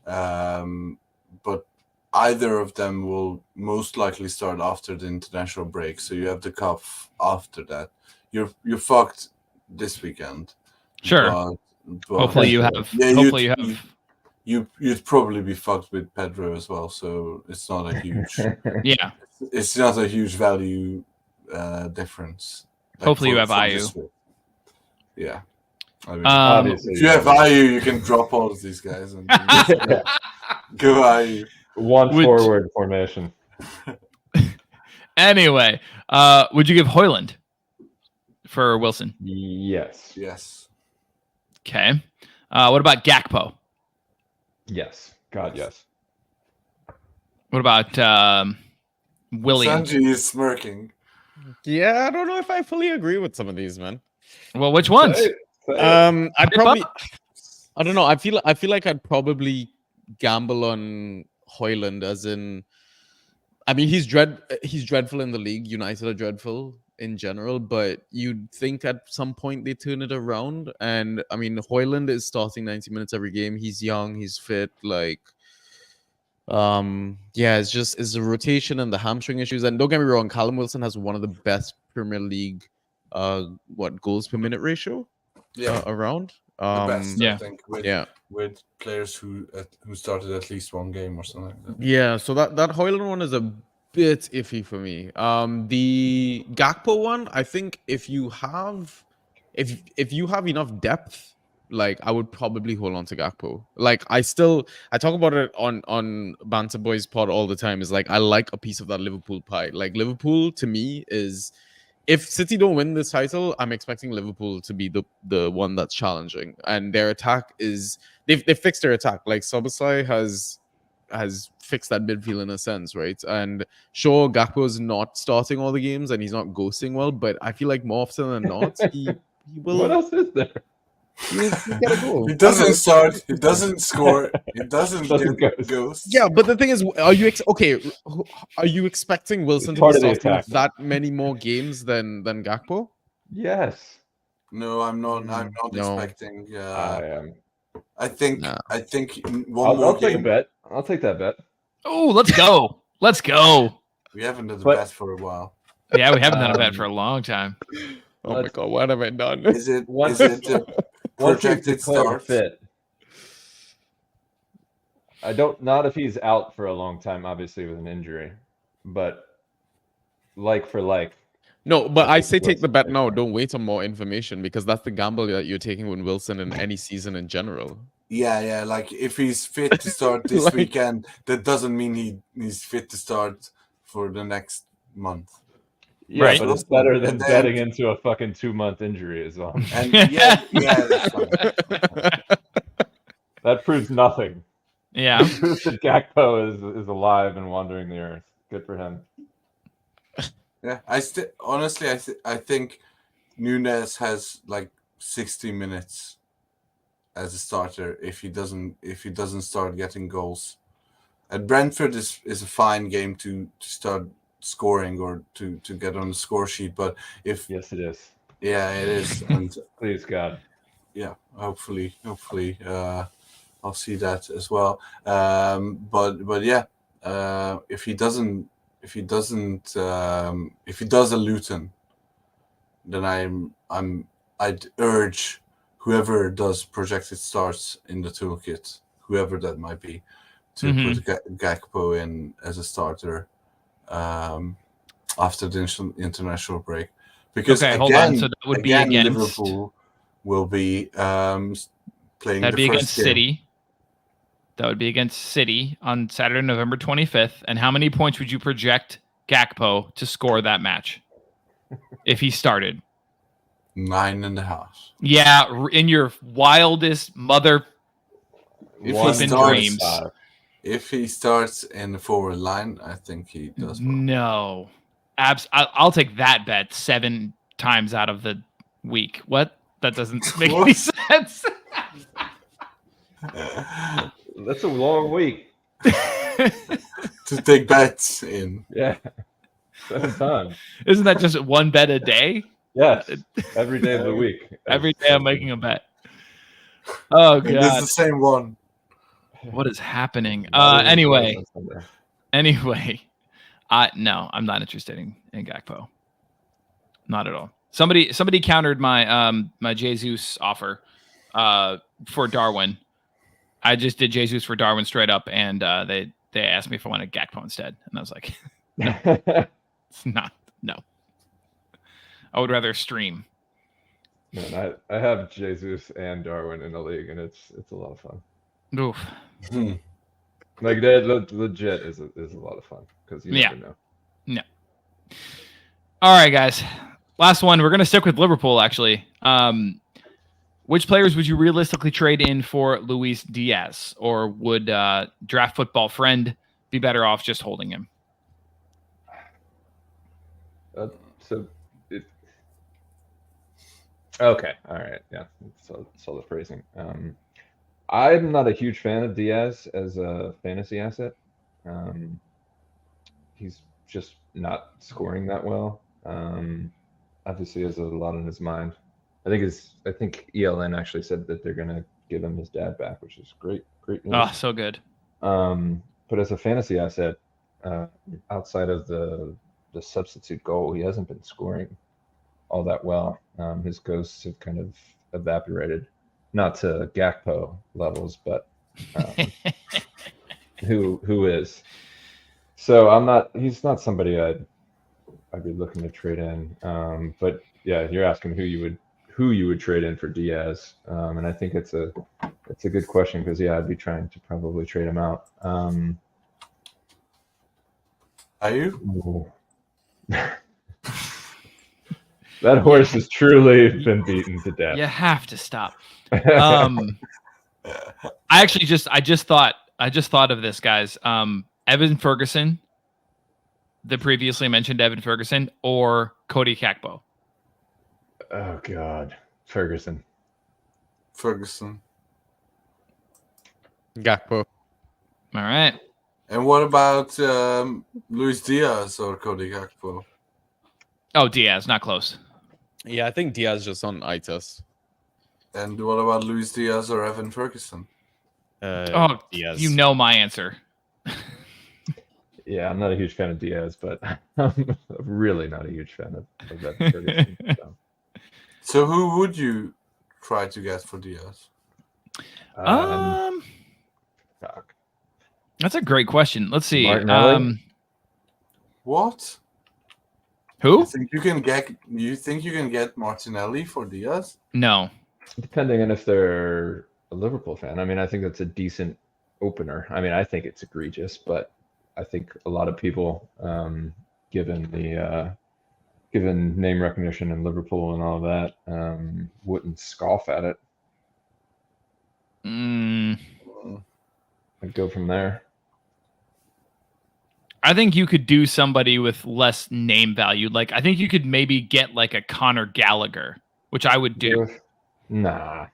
but either of them will most likely start after the international break. So you have the cup after that. You're fucked this weekend.
Sure.
But
Hopefully you have.
Yeah,
hopefully you have.
you'd probably be fucked with Pedro as well. So it's not a huge.
Yeah.
It's not a huge value difference.
Hopefully you have
for
Ayew.
this week. Yeah. I mean,
Obviously,
if you have Ayew, you can drop all of these guys and go Ayew.
one
Which-
forward formation.
Anyway, would you give Hoyland for Wilson?
Yes.
Yes.
Okay. What about Gakpo?
Yes. God, yes.
What about Williams?
Sanji is smirking.
Yeah, I don't know if I fully agree with some of these, man.
Well, which ones?
I'd
Dip
probably,
up?
I don't know. I feel like I'd probably gamble on Hoyland, as in, I mean, he's dreadful in the league. United are dreadful in general, but you'd think at some point they turn it around. And I mean, Hoyland is starting 90 minutes every game. He's young, he's fit. Like, yeah, it's the rotation and the hamstring issues. And don't get me wrong, Callum Wilson has one of the best Premier League, goals per minute ratio, around.
The best,
yeah.
I think. With players who started at least one game or something like that.
Yeah, so that Hoyland one is a bit iffy for me. The Gakpo one, I think if you have enough depth, like I would probably hold on to Gakpo. Like I talk about it on Banter Boys pod all the time. Is like I like a piece of that Liverpool pie. Like Liverpool to me is, if City don't win this title, I'm expecting Liverpool to be the one that's challenging. And their attack is they've fixed their attack. Like Szoboszlai has fixed that midfield in a sense, right? And sure, Gakpo's not starting all the games and he's not ghosting well, but I feel like more often than not, he will.
What else is there?
He'll get a goal.
He doesn't start. He doesn't score. He doesn't
Doesn't
get
ghost.
ghosts.
Yeah, but the thing is, are you expecting Wilson
It's
to
part
be
of the
starting
attack.
that many more games than Gakpo?
Yes.
No, I'm not. I'm not
No.
expecting.
I am.
I think.
Nah.
I think one
I'll
more
take a
game.
bet. I'll take that bet.
Oh, let's go. Let's go.
We haven't done the
But-
bet for a while.
Yeah, we haven't done a bet for a long time.
Oh my
Let's-
god, what have I done?
Is it?
Once-
Is it the
Once he's
projected
declared
start?
fit. Not if he's out for a long time, obviously with an injury, but like for like.
No, but I say take the
Wilson
bet
right
now.
now.
Don't wait on more information because that's the gamble that you're taking with Wilson in any season in general.
Yeah. Like if he's fit to start this
Like-
weekend, that doesn't mean he's fit to start for the next month.
Yeah,
Right.
but it's better than
And then-
betting into a fucking 2-month injury as well.
And yeah, that's fine.
That proves nothing.
Yeah.
It proves that Gakpo is alive and wandering the earth. Good for him.
Yeah, honestly, I think Nunes has like 60 minutes as a starter if he doesn't start getting goals. And Brentford is a fine game to start scoring or to get on the score sheet, but if
Yes, it is.
yeah, it is, and
Please God.
yeah, hopefully, I'll see that as well. But yeah, if he does a Luton, then I'd urge whoever does projected starts in the toolkit, whoever that might be, to put Gakpo in as a starter after the international break, because
Okay,
again,
hold on. So that would be
again,
against
Liverpool will be playing
that'd
the
be
first
against
game.
City. That would be against City on Saturday, November 25th. And how many points would you project Gakpo to score that match if he started?
9.5.
Yeah, in your wildest mother
If
flipping
he starts-
dreams.
If he starts in the forward line, I think he does well.
No. I'll take that bet 7 times out of the week. What? That doesn't make any sense.
That's a long week.
To take bets in.
Yeah. 7 times.
Isn't that just one bet a day?
Yes, every day of the week.
Every day I'm making a bet. Oh
And this is
god,
the same one.
what is happening?
Not even
Anyway,
close on Sunday.
no, I'm not interested in Gakpo. Not at all. Somebody countered my my Jesus offer for Darwin. I just did Jesus for Darwin straight up, and they asked me if I wanted Gakpo instead, and I was like, no, it's not. No, I would rather stream.
Man, I have Jesus and Darwin in the league, and it's a lot of fun.
Oof.
Like that legit is a lot of fun because you never know.
No. All right, guys. Last one. We're gonna stick with Liverpool. Actually, which players would you realistically trade in for Luis Diaz, or would Draft Football Friend be better off just holding him?
Okay, all right, yeah, solid phrasing. I'm not a huge fan of Diaz as a fantasy asset. He's just not scoring that well. Obviously, he has a lot on his mind. I think ELN actually said that they're gonna give him his dad back, which is great news.
Oh, so good.
But as a fantasy asset, outside of the substitute goal, he hasn't been scoring all that well. His ghosts have kind of evaporated, not to Gakpo levels, but who is. So he's not somebody I'd be looking to trade in. But yeah, you're asking who you would trade in for Diaz, and I think it's a good question because I'd be trying to probably trade him out.
Are you?
That horse has truly been beaten to death.
You have to stop. I just thought of this, guys. Evan Ferguson, the previously mentioned Evan Ferguson, or Cody Gakpo.
Oh God, Ferguson.
Gakpo.
All right.
And what about Luis Diaz or Cody Gakpo?
Oh, Diaz, not close.
Yeah, I think Diaz just on eye test.
And what about Luis Diaz or Evan Ferguson?
Diaz.
You know my answer.
Yeah, I'm not a huge fan of Diaz, but I'm really not a huge fan of Evan Ferguson.
So who would you try to get for Diaz?
Fuck.
That's a great question. Let's see.
Martinelli?
What?
Who?
You think you can get Martinelli for Diaz?
No.
Depending on if they're a Liverpool fan. I mean, I think that's a decent opener. I mean, I think it's egregious, but I think a lot of people, given name recognition in Liverpool and all that, wouldn't scoff at it. I'd go from there.
I think you could do somebody with less name value. Like, I think you could maybe get like a Conor Gallagher, which I would do.
Nah.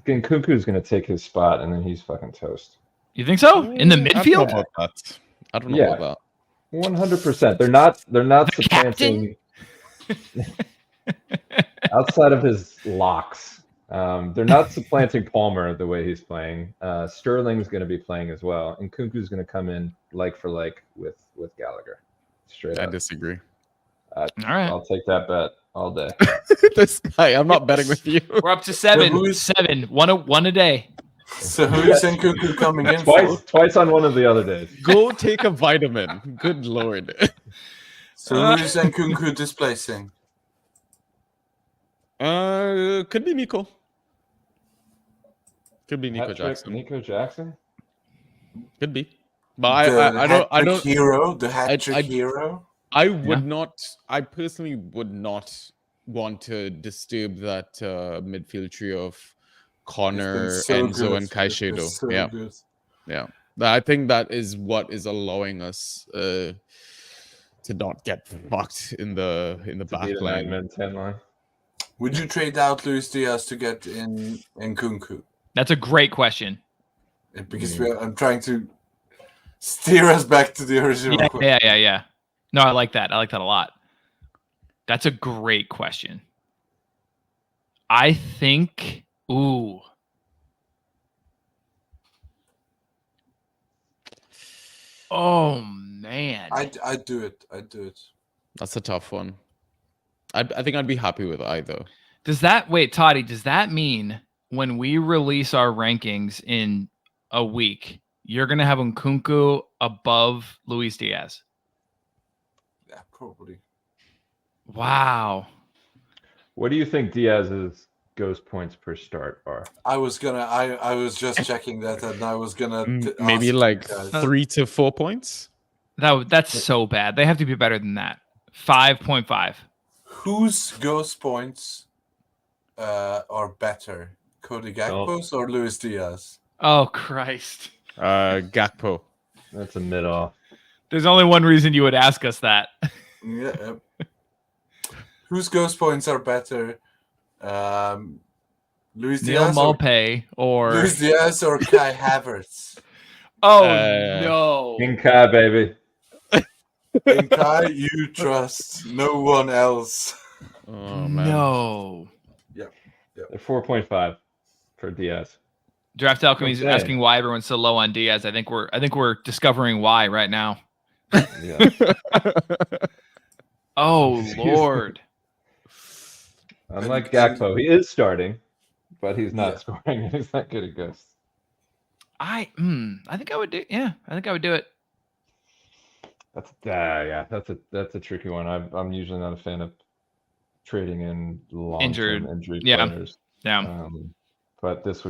Nkunku's going to take his spot, and then he's fucking toast.
You think so? In the midfield?
I don't know about that.
100%. They're not supplanting outside of his locks. They're not supplanting Palmer the way he's playing. Sterling's going to be playing as well, and Nkunku's going to come in like for like with Gallagher. Straight up.
I disagree.
All right.
I'll take that bet all day.
This guy, I'm not betting with you.
We're up to seven. One a day.
So who's Nkunku coming in
Twice on one of the other days.
Go take a vitamin. Good lord.
So who's Nkunku displacing?
Could be Nico. Could be Nico
Hat-trick,
Jackson.
Nico Jackson?
Could be. But I don't
hero, the hat-trick hero.
I would not. I personally would not want to disturb that midfield trio of Connor, Enzo, and Caicedo. Yeah. I think that is what is allowing us to not get fucked in the back line.
10 line.
Would you trade out Luis Diaz to get in Nkunku?
That's a great question.
Because I'm trying to steer us back to the original question.
Yeah. No, I like that. I like that a lot. That's a great question. I think, ooh. Oh, man.
I'd do it. I'd do it.
That's a tough one. I think I'd be happy with either.
Wait, Toddy, does that mean when we release our rankings in a week, you're going to have Nkunku above Luis Diaz?
Yeah, probably.
Wow.
What do you think Diaz's ghost points per start are?
I was just checking that, and I was gonna
Maybe
ask you
like
guys.
3 to 4 points.
That's so bad. They have to be better than that. 5.5.
Whose ghost points are better, Cody Gakpo's or Luis Diaz?
Oh, Christ.
Gakpo.
That's a mid-off.
There's only one reason you would ask us that.
Yeah. Whose ghost points are better, Luis
Neil
Diaz or
Maupay or...
Luis Diaz or Kai Havertz?
Oh,
Uh,
no.
In Kai, baby.
In Kai, you trust no one else.
Oh man.
No.
They're 4.5 for Diaz.
Draft Alchemy's
Okay.
asking why everyone's so low on Diaz. I think we're discovering why right now.
Yeah.
Oh, Lord.
Unlike
And-
Gakpo, he is starting, but he's not
Yeah.
scoring, and he's not good at ghosts.
I think I would do. Yeah, I think I would do it.
That's a tricky one. I'm usually not a fan of trading in
Injured,
long-term injury
yeah.
players.
Yeah.
But this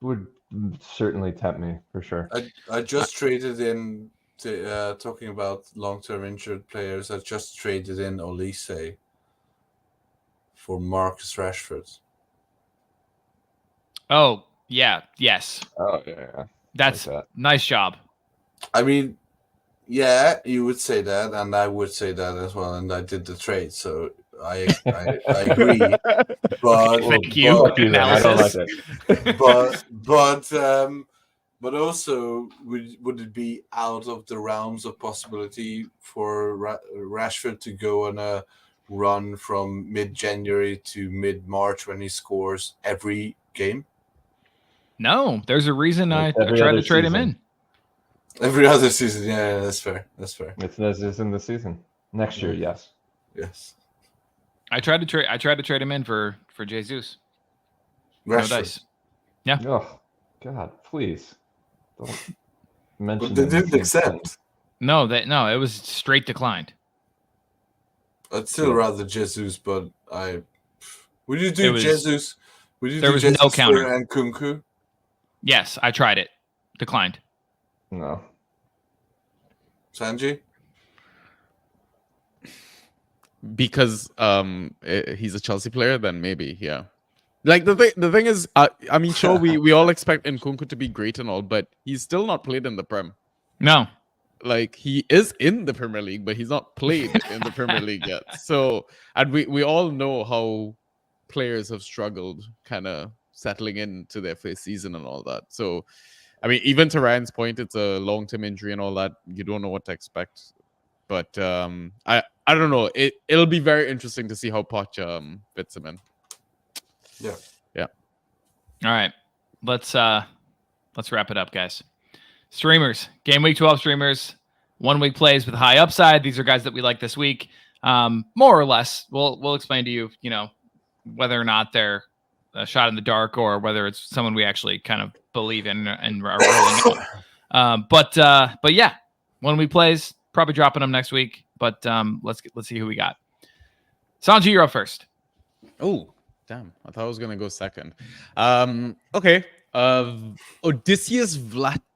would certainly tempt me for sure.
I just traded in, talking about long-term injured players, I just traded in Olise for Marcus Rashford.
Oh, yeah. Yes.
Oh yeah.
That's
Like that.
nice job.
I mean, yeah, you would say that, and I would say that as well, and I did the trade, so I agree. But
Thank you.
Fuck you then. I don't like
Analysis.
it.
but also, would it be out of the realms of possibility for Rashford to go on a run from mid-January to mid-March when he scores every game?
No, there's a reason I
Like every
tried
other
to trade him
season.
in.
Every other season, yeah, that's fair. That's fair.
It's in the season. Next year, yes.
Yes,
I tried to trade him in for Jesus. No
Rashford.
dice. Yeah.
Oh God, please don't mention.
But they
him in
didn't
the same
accept.
No, it was straight declined.
I'd still rather Jesus, but would you do
It was-
Jesus? Would you
there
do
was no
Jesus
counter.
and Kunku?
Yes, I tried it. Declined.
No.
Sanji?
Because he's a Chelsea player, then maybe, yeah. Like the thing is, I mean, sure, we all expect Nkunku to be great and all, but he's still not played in the Prem.
No.
Like he is in the Premier League, but he's not played in the Premier League yet. So, and we all know how players have struggled kind of settling into their first season and all that. So, I mean, even to Ryan's point, it's a long-term injury and all that. You don't know what to expect. But I don't know. It'll be very interesting to see how Poch fits him in.
Yeah.
All right. Let's wrap it up, guys. Streamers, Gameweek 12 streamers, 1 week plays with high upside. These are guys that we like this week. More or less. We'll explain to you, whether or not they're a shot in the dark or whether it's someone we actually kind of believe in and are rolling out. But yeah, 1 week plays, probably dropping them next week. But let's see who we got. Sanji, you're up first.
Oh, damn. I thought I was going to go second. Okay. Odysseus Vlachodimos?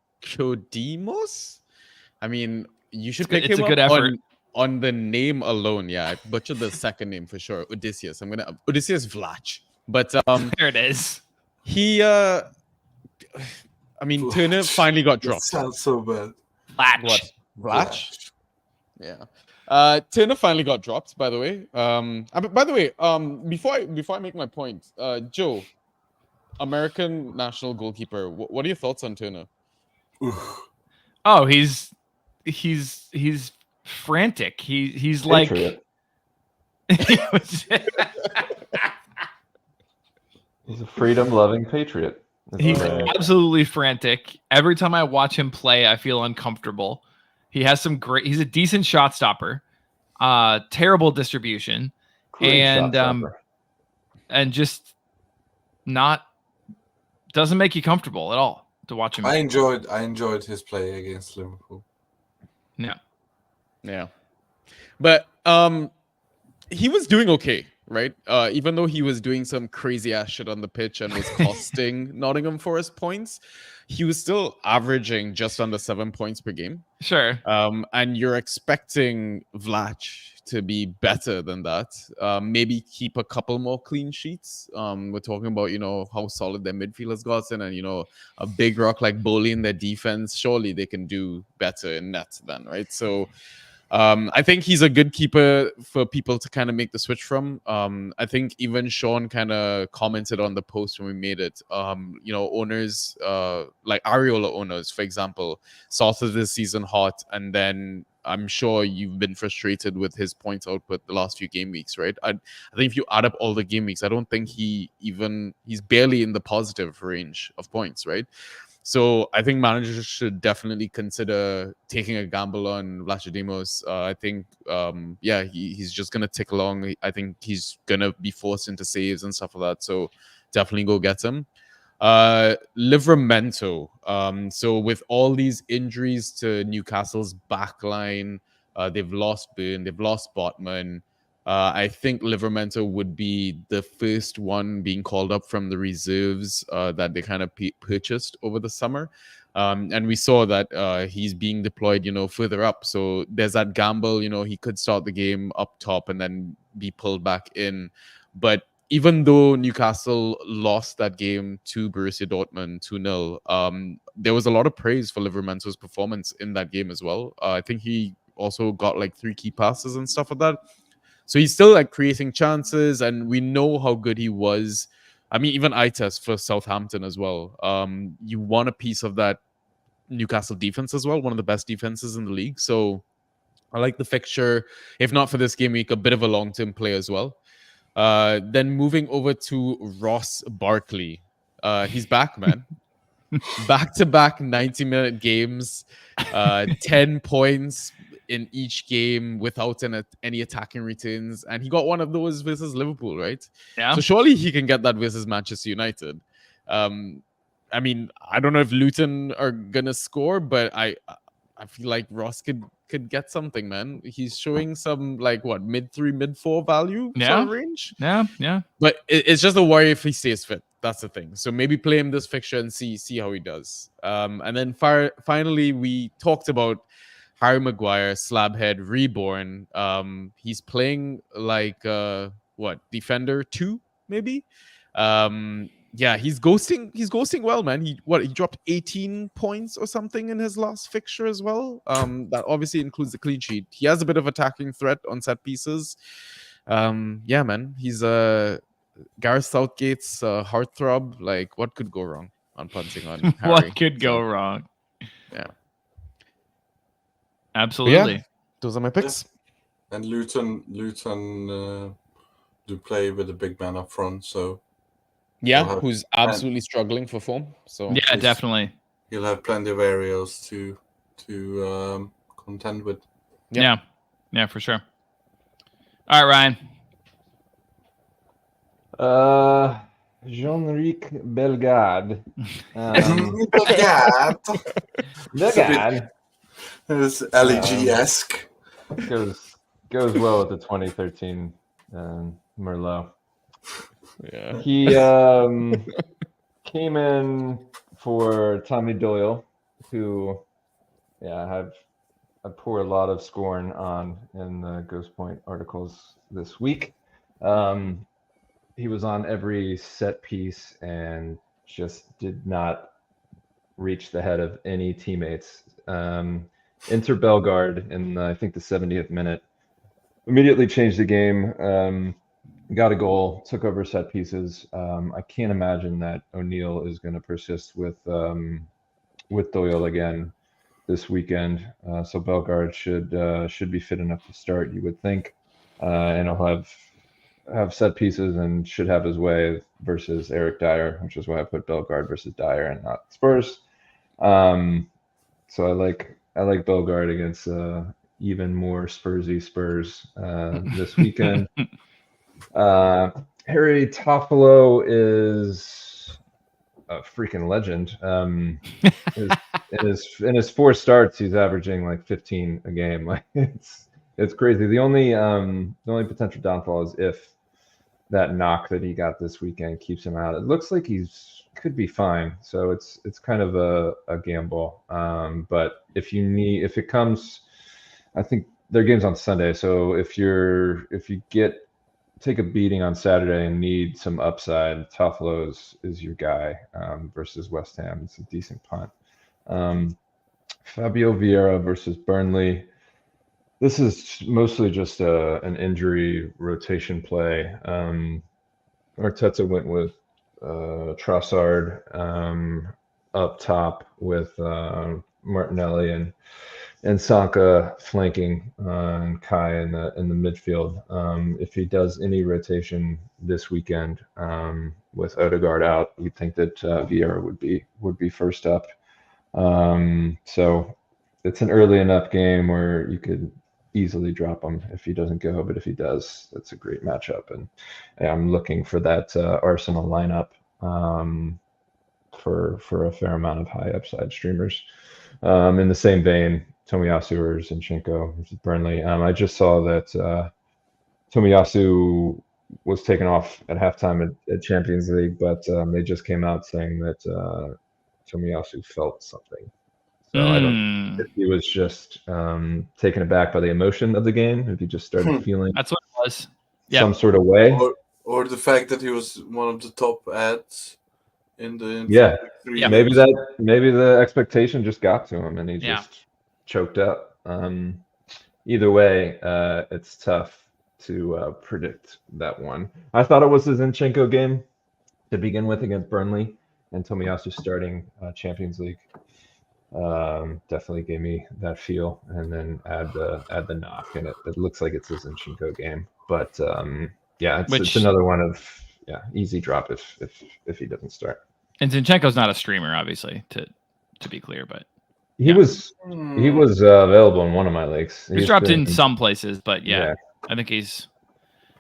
I mean, you should pick
It's
him
a good
up
effort.
on the name alone. Yeah, I butchered the second name for sure. Odysseus. Odysseus Vlach. But
There it is.
he I mean, Turner finally got
That
dropped.
sounds so bad.
Latch.
What? Vlach? Yeah. Turner finally got dropped, by the way. By the way, before I make my point, Joe, American national goalkeeper, what are your thoughts on Turner?
Oof.
Oh, he's frantic. He's like
Patriot.
he was-
He's a freedom-loving patriot. That's
he's
what I-
absolutely frantic. Every time I watch him play, I feel uncomfortable. He has some great. He's a decent shot stopper. Terrible distribution,
great shot
and
stopper.
and just not doesn't make you comfortable at all to watch him.
I enjoyed his play against Liverpool.
Yeah. But he was doing okay, right? Even though he was doing some crazy ass shit on the pitch and was costing Nottingham Forest points, he was still averaging just under 7 points per game.
Sure.
And you're expecting Vlach to be better than that. Maybe keep a couple more clean sheets. We're talking about, how solid their midfield has gotten, and a big rock like Bowley in their defense. Surely they can do better in net then, right? So I think he's a good keeper for people to kind of make the switch from. I think even Sean kind of commented on the post when we made it. Owners like Areola owners, for example, started this season hot, and then I'm sure you've been frustrated with his points output the last few game weeks, right? I think if you add up all the game weeks, I don't think he's barely in the positive range of points, right? So I think managers should definitely consider taking a gamble on Vlachodimos. I think, he's just going to tick along. I think he's going to be forced into saves and stuff like that. So definitely go get him. Livramento. So with all these injuries to Newcastle's backline, they've lost Byrne, they've lost Botman. I think Livramento would be the first one being called up from the reserves that they kind of purchased over the summer. And we saw that he's being deployed, further up. So there's that gamble, he could start the game up top and then be pulled back in. But even though Newcastle lost that game to Borussia Dortmund 2-0, there was a lot of praise for Livramento's performance in that game as well. I think he also got like 3 key passes and stuff like that. So he's still like creating chances, and we know how good he was. I mean, even Ites for Southampton as well. You want a piece of that Newcastle defense as well, one of the best defenses in the league. So I like the fixture. If not for this game week, a bit of a long-term play as well. Then moving over to Ross Barkley. He's back, man. Back-to-back 90-minute games, 10 points in each game without any attacking returns, and he got one of those versus Liverpool, right?
Yeah.
So surely he can get that versus Manchester United. I mean, I don't know if Luton are gonna score, but I feel like Ross could get something, man. He's showing some mid-3, mid-4 value sort of range.
Yeah.
But it's just a worry if he stays fit. That's the thing. So maybe play him this fixture and see how he does. And then finally, we talked about Harry Maguire, Slabhead, Reborn. He's playing like Defender 2, maybe. He's ghosting well, man. He dropped 18 points or something in his last fixture as well. That obviously includes the clean sheet. He has a bit of attacking threat on set pieces. Man, he's Gareth Southgate's heartthrob. Like, what could go wrong on punting on Harry?
What could go wrong?
Yeah.
Absolutely.
Yeah, those are my picks.
And Luton do play with a big man up front, so
Yeah,
He'll have-
who's absolutely struggling for form. So
Yeah, definitely.
he'll have plenty of areas to contend with.
Yeah.
Yeah, for sure. All right, Ryan.
Jean-Ric Bellegarde.
Yeah,
Bellegarde
it's LEG-esque.
goes well with the 2013 Merlot.
Yeah.
He came in for Tommy Doyle, who I pour a lot of scorn on in the Ghost Point articles this week. He was on every set piece and just did not reach the head of any teammates. Enter Bellegarde in I think the 70th minute. Immediately changed the game. Got a goal, took over set pieces. I can't imagine that O'Neill is going to persist with Doyle again. this weekend, so Bellegarde should be fit enough to start, you would think, and he'll have set pieces and should have his way versus Eric Dyer, which is why I put Bellegarde versus Dyer and not Spurs. So I like Bellegarde against even more Spursy Spurs this weekend. Harry Toffolo is a freaking legend. In his 4 starts, he's averaging like 15 a game. Like it's crazy. The only potential downfall is if that knock that he got this weekend keeps him out. It looks like could be fine. So it's kind of a gamble. But if it comes, I think their game's on Sunday. So if you take a beating on Saturday and need some upside, Toffolo is your guy versus West Ham. It's a decent punt. Fabio Vieira versus Burnley. This is mostly just an injury rotation play. Arteta went with Trossard up top with Martinelli and Sanka flanking and Kai in the midfield. If he does any rotation this weekend with Odegaard out, you'd think that Vieira would be first up. So it's an early enough game where you could easily drop him if he doesn't go, but if he does, that's a great matchup. And I'm looking for that Arsenal lineup for a fair amount of high upside streamers. In the same vein, Tomiyasu or Zinchenko versus Burnley. I just saw that Tomiyasu was taken off at halftime at Champions League, but they just came out saying that Tomiyasu felt something. So I don't know if he was just taken aback by the emotion of the game, if he just started feeling
that's what it was.
Some sort of way.
Or the fact that he was one of the top ads in the
maybe the expectation just got to him and he just choked up. Either way, it's tough to predict that one. I thought it was the Zinchenko game to begin with against Burnley, and Tomiyasu starting Champions League definitely gave me that feel. And then add the knock, and it looks like it's a Zinchenko game. But it's another one of easy drop if he doesn't start.
And Zinchenko's not a streamer, obviously, to be clear, but
he was available in one of my leagues.
He's dropped in some places, but I think he's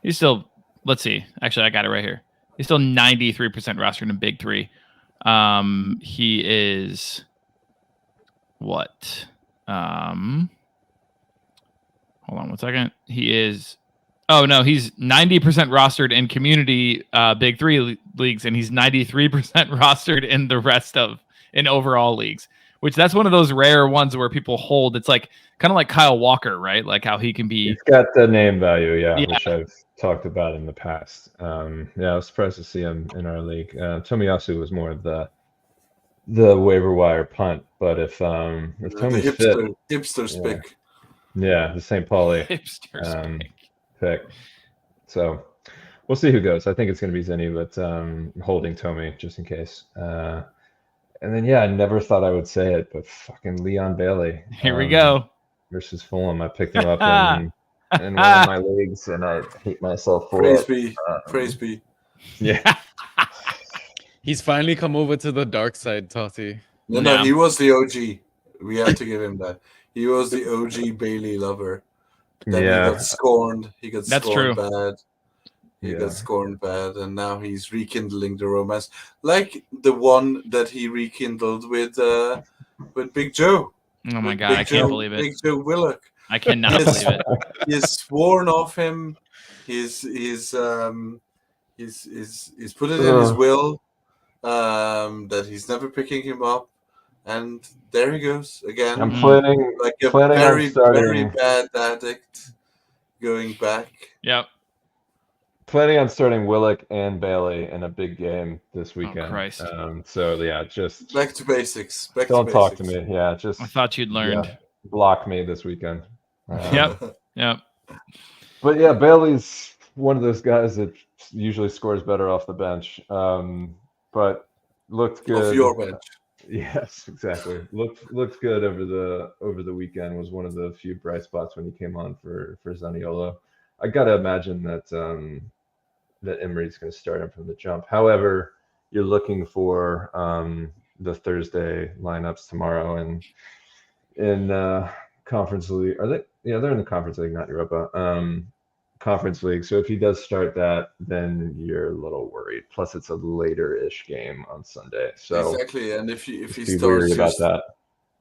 still. Let's see. Actually, I got it right here. He's still 93% rostered in Big 3. He is what? Hold on 1 second. He is. Oh no, he's 90% rostered in community Big 3 leagues, and he's 93% rostered in the rest in overall leagues. Which that's one of those rare ones where people hold. It's like kind of like Kyle Walker, right? Like how he can be.
He's got the name value, which I've talked about in the past. I was surprised to see him in our league. Tomiyasu was more of the waiver wire punt, but if Tommy's
hipster's pick,
the St. Pauli
hipster's
pick. So we'll see who goes. I think it's going to be Zinni, but holding Tommy just in case. And then I never thought I would say it, but fucking Leon Bailey.
Here we go.
Versus Fulham. I picked him up in one of my leagues, and I hate myself for it.
Praise be.
Yeah.
He's finally come over to the dark side, Totti.
No, he was the OG. We have to give him that. He was the OG Bailey lover. Then he got scorned. He got scorned bad. He got scorned bad, and now he's rekindling the romance, like the one that he rekindled with Big Joe.
Oh my God, I can't believe it.
Big Joe Willock.
I cannot believe it.
He's sworn off him. He's put it in his will that he's never picking him up, and there he goes again.
I'm planning
like a very bad addict going back.
Yep.
Planning on starting Willock and Bailey in a big game this weekend.
Oh, Christ.
Just
back to basics.
Don't talk to me. I
thought you'd learned.
Block me this weekend.
Yep.
But Bailey's one of those guys that usually scores better off the bench. But looked good.
Off your bench.
Yes, exactly. Looked good over the weekend. Was one of the few bright spots when he came on for Zaniolo. I gotta imagine that that Emery's going to start him from the jump. However, you're looking for the Thursday lineups tomorrow and in Conference League. Are they? Yeah, they're in the Conference League, not Europa. Conference League. So if he does start that, then you're a little worried. Plus, it's a later-ish game on Sunday. So
exactly, and if he
be
starts,
worried about that.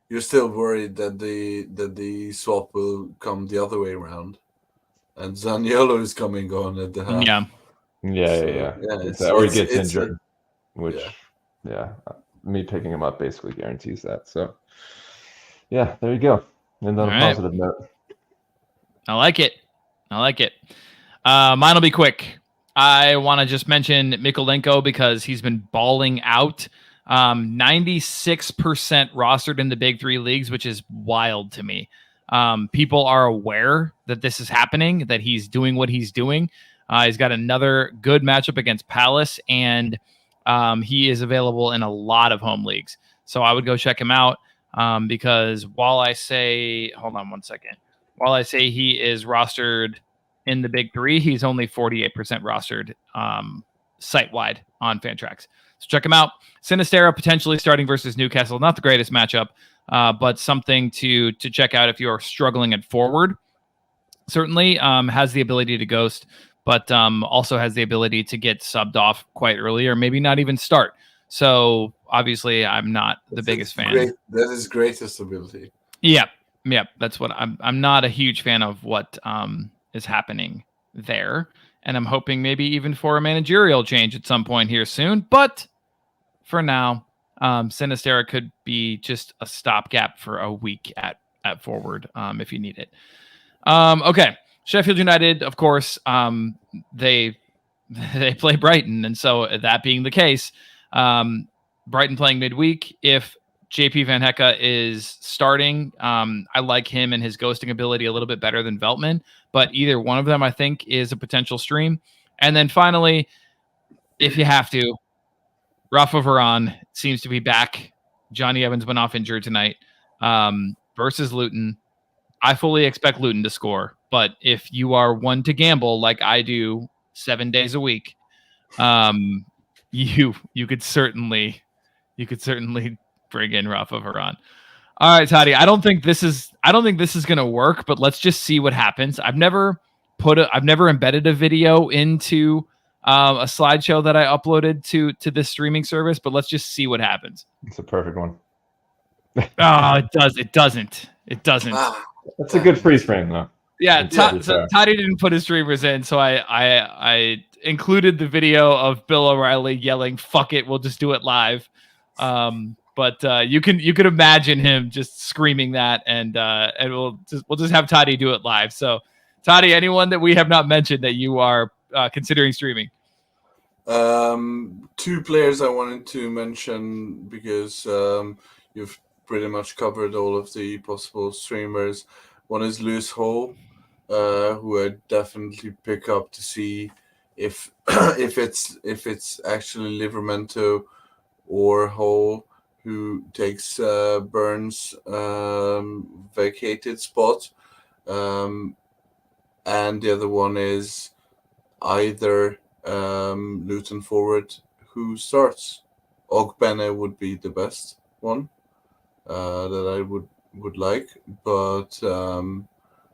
you're still worried that the swap will come the other way around, and Zaniolo is coming on at the half.
Yeah.
Yeah. Or he gets injured, which me picking him up basically guarantees that. So yeah, there you go. And on a positive note.
I like it. Mine will be quick. I want to just mention Mikolenko because he's been balling out. 96% rostered in the big three leagues, which is wild to me. People are aware that this is happening, that he's doing what he's doing. He's got another good matchup against Palace, and he is available in a lot of home leagues. So I would go check him out because while I say, hold on one second. While I say he is rostered in the big three, he's only 48% rostered site-wide on Fantrax. So check him out. Sinistera potentially starting versus Newcastle. Not the greatest matchup, but something to check out if you are struggling at forward. Certainly has the ability to ghost, but also has the ability to get subbed off quite early or maybe not even start. So obviously I'm not the biggest fan.
That is greatest ability.
Yeah, that's what I'm not a huge fan of what is happening there. And I'm hoping maybe even for a managerial change at some point here soon. But for now, Sinistera could be just a stopgap for a week at forward if you need it. Okay, Sheffield United, of course, they play Brighton. And so that being the case, Brighton playing midweek, if JP Van Hecke is starting, I like him and his ghosting ability a little bit better than Veltman, but either one of them I think is a potential stream. And then finally, if you have to, Rafa Varane seems to be back. Johnny Evans went off injured tonight versus Luton. I fully expect Luton to score, but if you are one to gamble like I do 7 days a week, you could certainly bring in Rafa Varane. All right, Toddy. I don't think this is going to work, but let's just see what happens. I've never embedded a video into a slideshow that I uploaded to this streaming service, but let's just see what happens.
It's a perfect one.
Oh, it doesn't.
That's a good freeze frame, though.
Yeah, so Toddy didn't put his streamers in, so I included the video of Bill O'Reilly yelling, "Fuck it, we'll just do it live." But you could imagine him just screaming that, and we'll just have Toddy do it live. So, Toddy, anyone that we have not mentioned that you are considering streaming?
2 players I wanted to mention because you've pretty much covered all of the possible streamers. One is Lewis Hall, who I definitely pick up to see if it's actually Livramento or Hall who takes Burns' vacated spot, and the other one is either Luton forward who starts. Ogbene would be the best one that I would like, but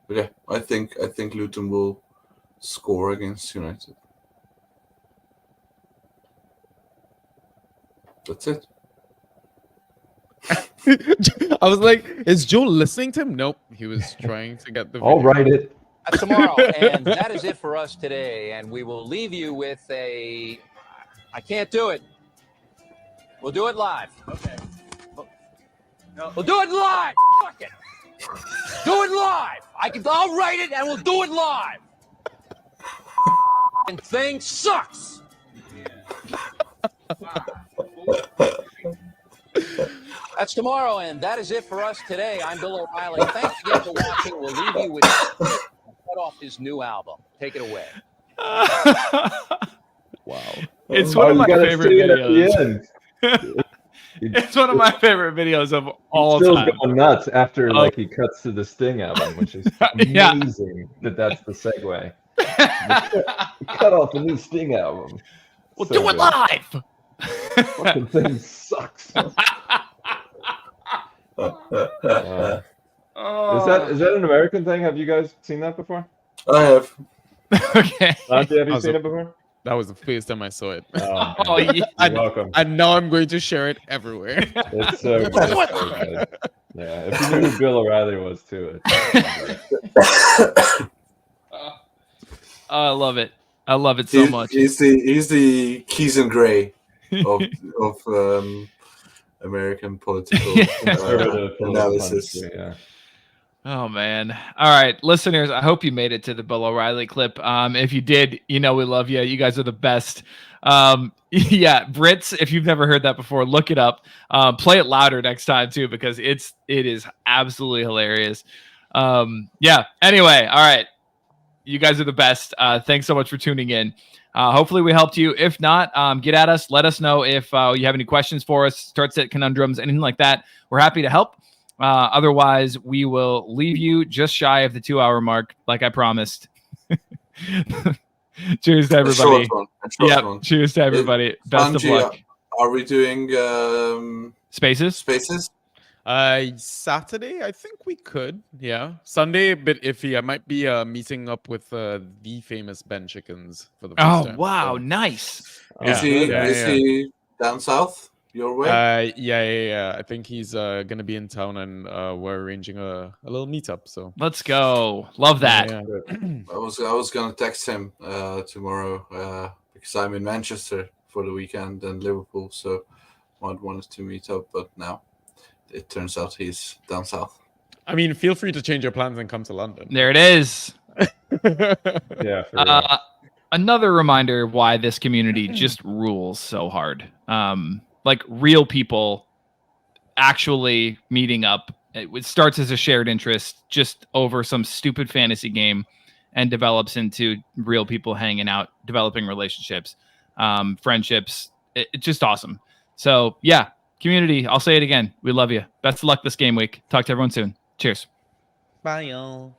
yeah, I think Luton will score against United. That's it.
I was like, is Joe listening to him? Nope. He was trying to get the video.
I'll write it.
That's tomorrow. And that is it for us today. And we will leave you with I can't do it. We'll do it live. Okay. We'll do it live. Fuck it. Do it live. I'll write it and we'll do it live. And thing sucks. That's tomorrow, and that is it for us today. I'm Bill O'Reilly. Thanks again for watching. We'll leave you with cut off his new album. Take it away.
Wow.
It's one of my favorite videos. It's one of my favorite videos of all
He's still
time.
going nuts after
Oh.
like he cuts to the Sting album, which is
Yeah.
amazing. That's the segue. Cut off a new Sting album.
We'll
So
do it
good.
live.
Fucking thing sucks. Is that an American thing? Have you guys seen that before?
I have.
Okay.
Dante, have you
How's
seen
it?
it before?
That was the first time I saw it.
Oh, yeah.
You're welcome.
And now I'm going to share it everywhere.
It's so good. It's so good. Yeah, if you knew who Bill O'Reilly was too.
Oh, I love it. I love it so much.
He's the Keys and Gray of American political analysis.
Yeah.
Oh man. All right, listeners, I hope you made it to the Bill O'Reilly clip. If you did, we love you. You guys are the best. Yeah, Brits, if you've never heard that before, look it up. Play it louder next time too, because it is absolutely hilarious. Yeah. Anyway, all right. You guys are the best. Thanks so much for tuning in. Hopefully we helped you. If not, get at us. Let us know if you have any questions for us, start set conundrums, anything like that. We're happy to help. Otherwise, we will leave you just shy of the 2-hour mark, like I promised. Cheers to everybody. Yeah, cheers to everybody. Best of luck.
Are we doing
Spaces?
Saturday, I think we could. Yeah. Sunday, a bit iffy. I might be meeting up with the famous Ben Chickens for the first time.
Wow,
So,
nice.
Is he down south your way?
Yeah. I think he's gonna be in town, and we're arranging a little meetup. So
Let's go. Love that.
Yeah.
I was gonna text him tomorrow because I'm in Manchester for the weekend and Liverpool, so I wanted to meet up, but now it turns out he's down south.
I mean, feel free to change your plans and come to London.
There it is.
Yeah. For real.
Another reminder why this community just rules so hard. Like real people actually meeting up. It starts as a shared interest just over some stupid fantasy game and develops into real people hanging out, developing relationships, friendships. It's just awesome. So yeah, community, I'll say it again. We love you. Best of luck this game week. Talk to everyone soon. Cheers.
Bye, y'all.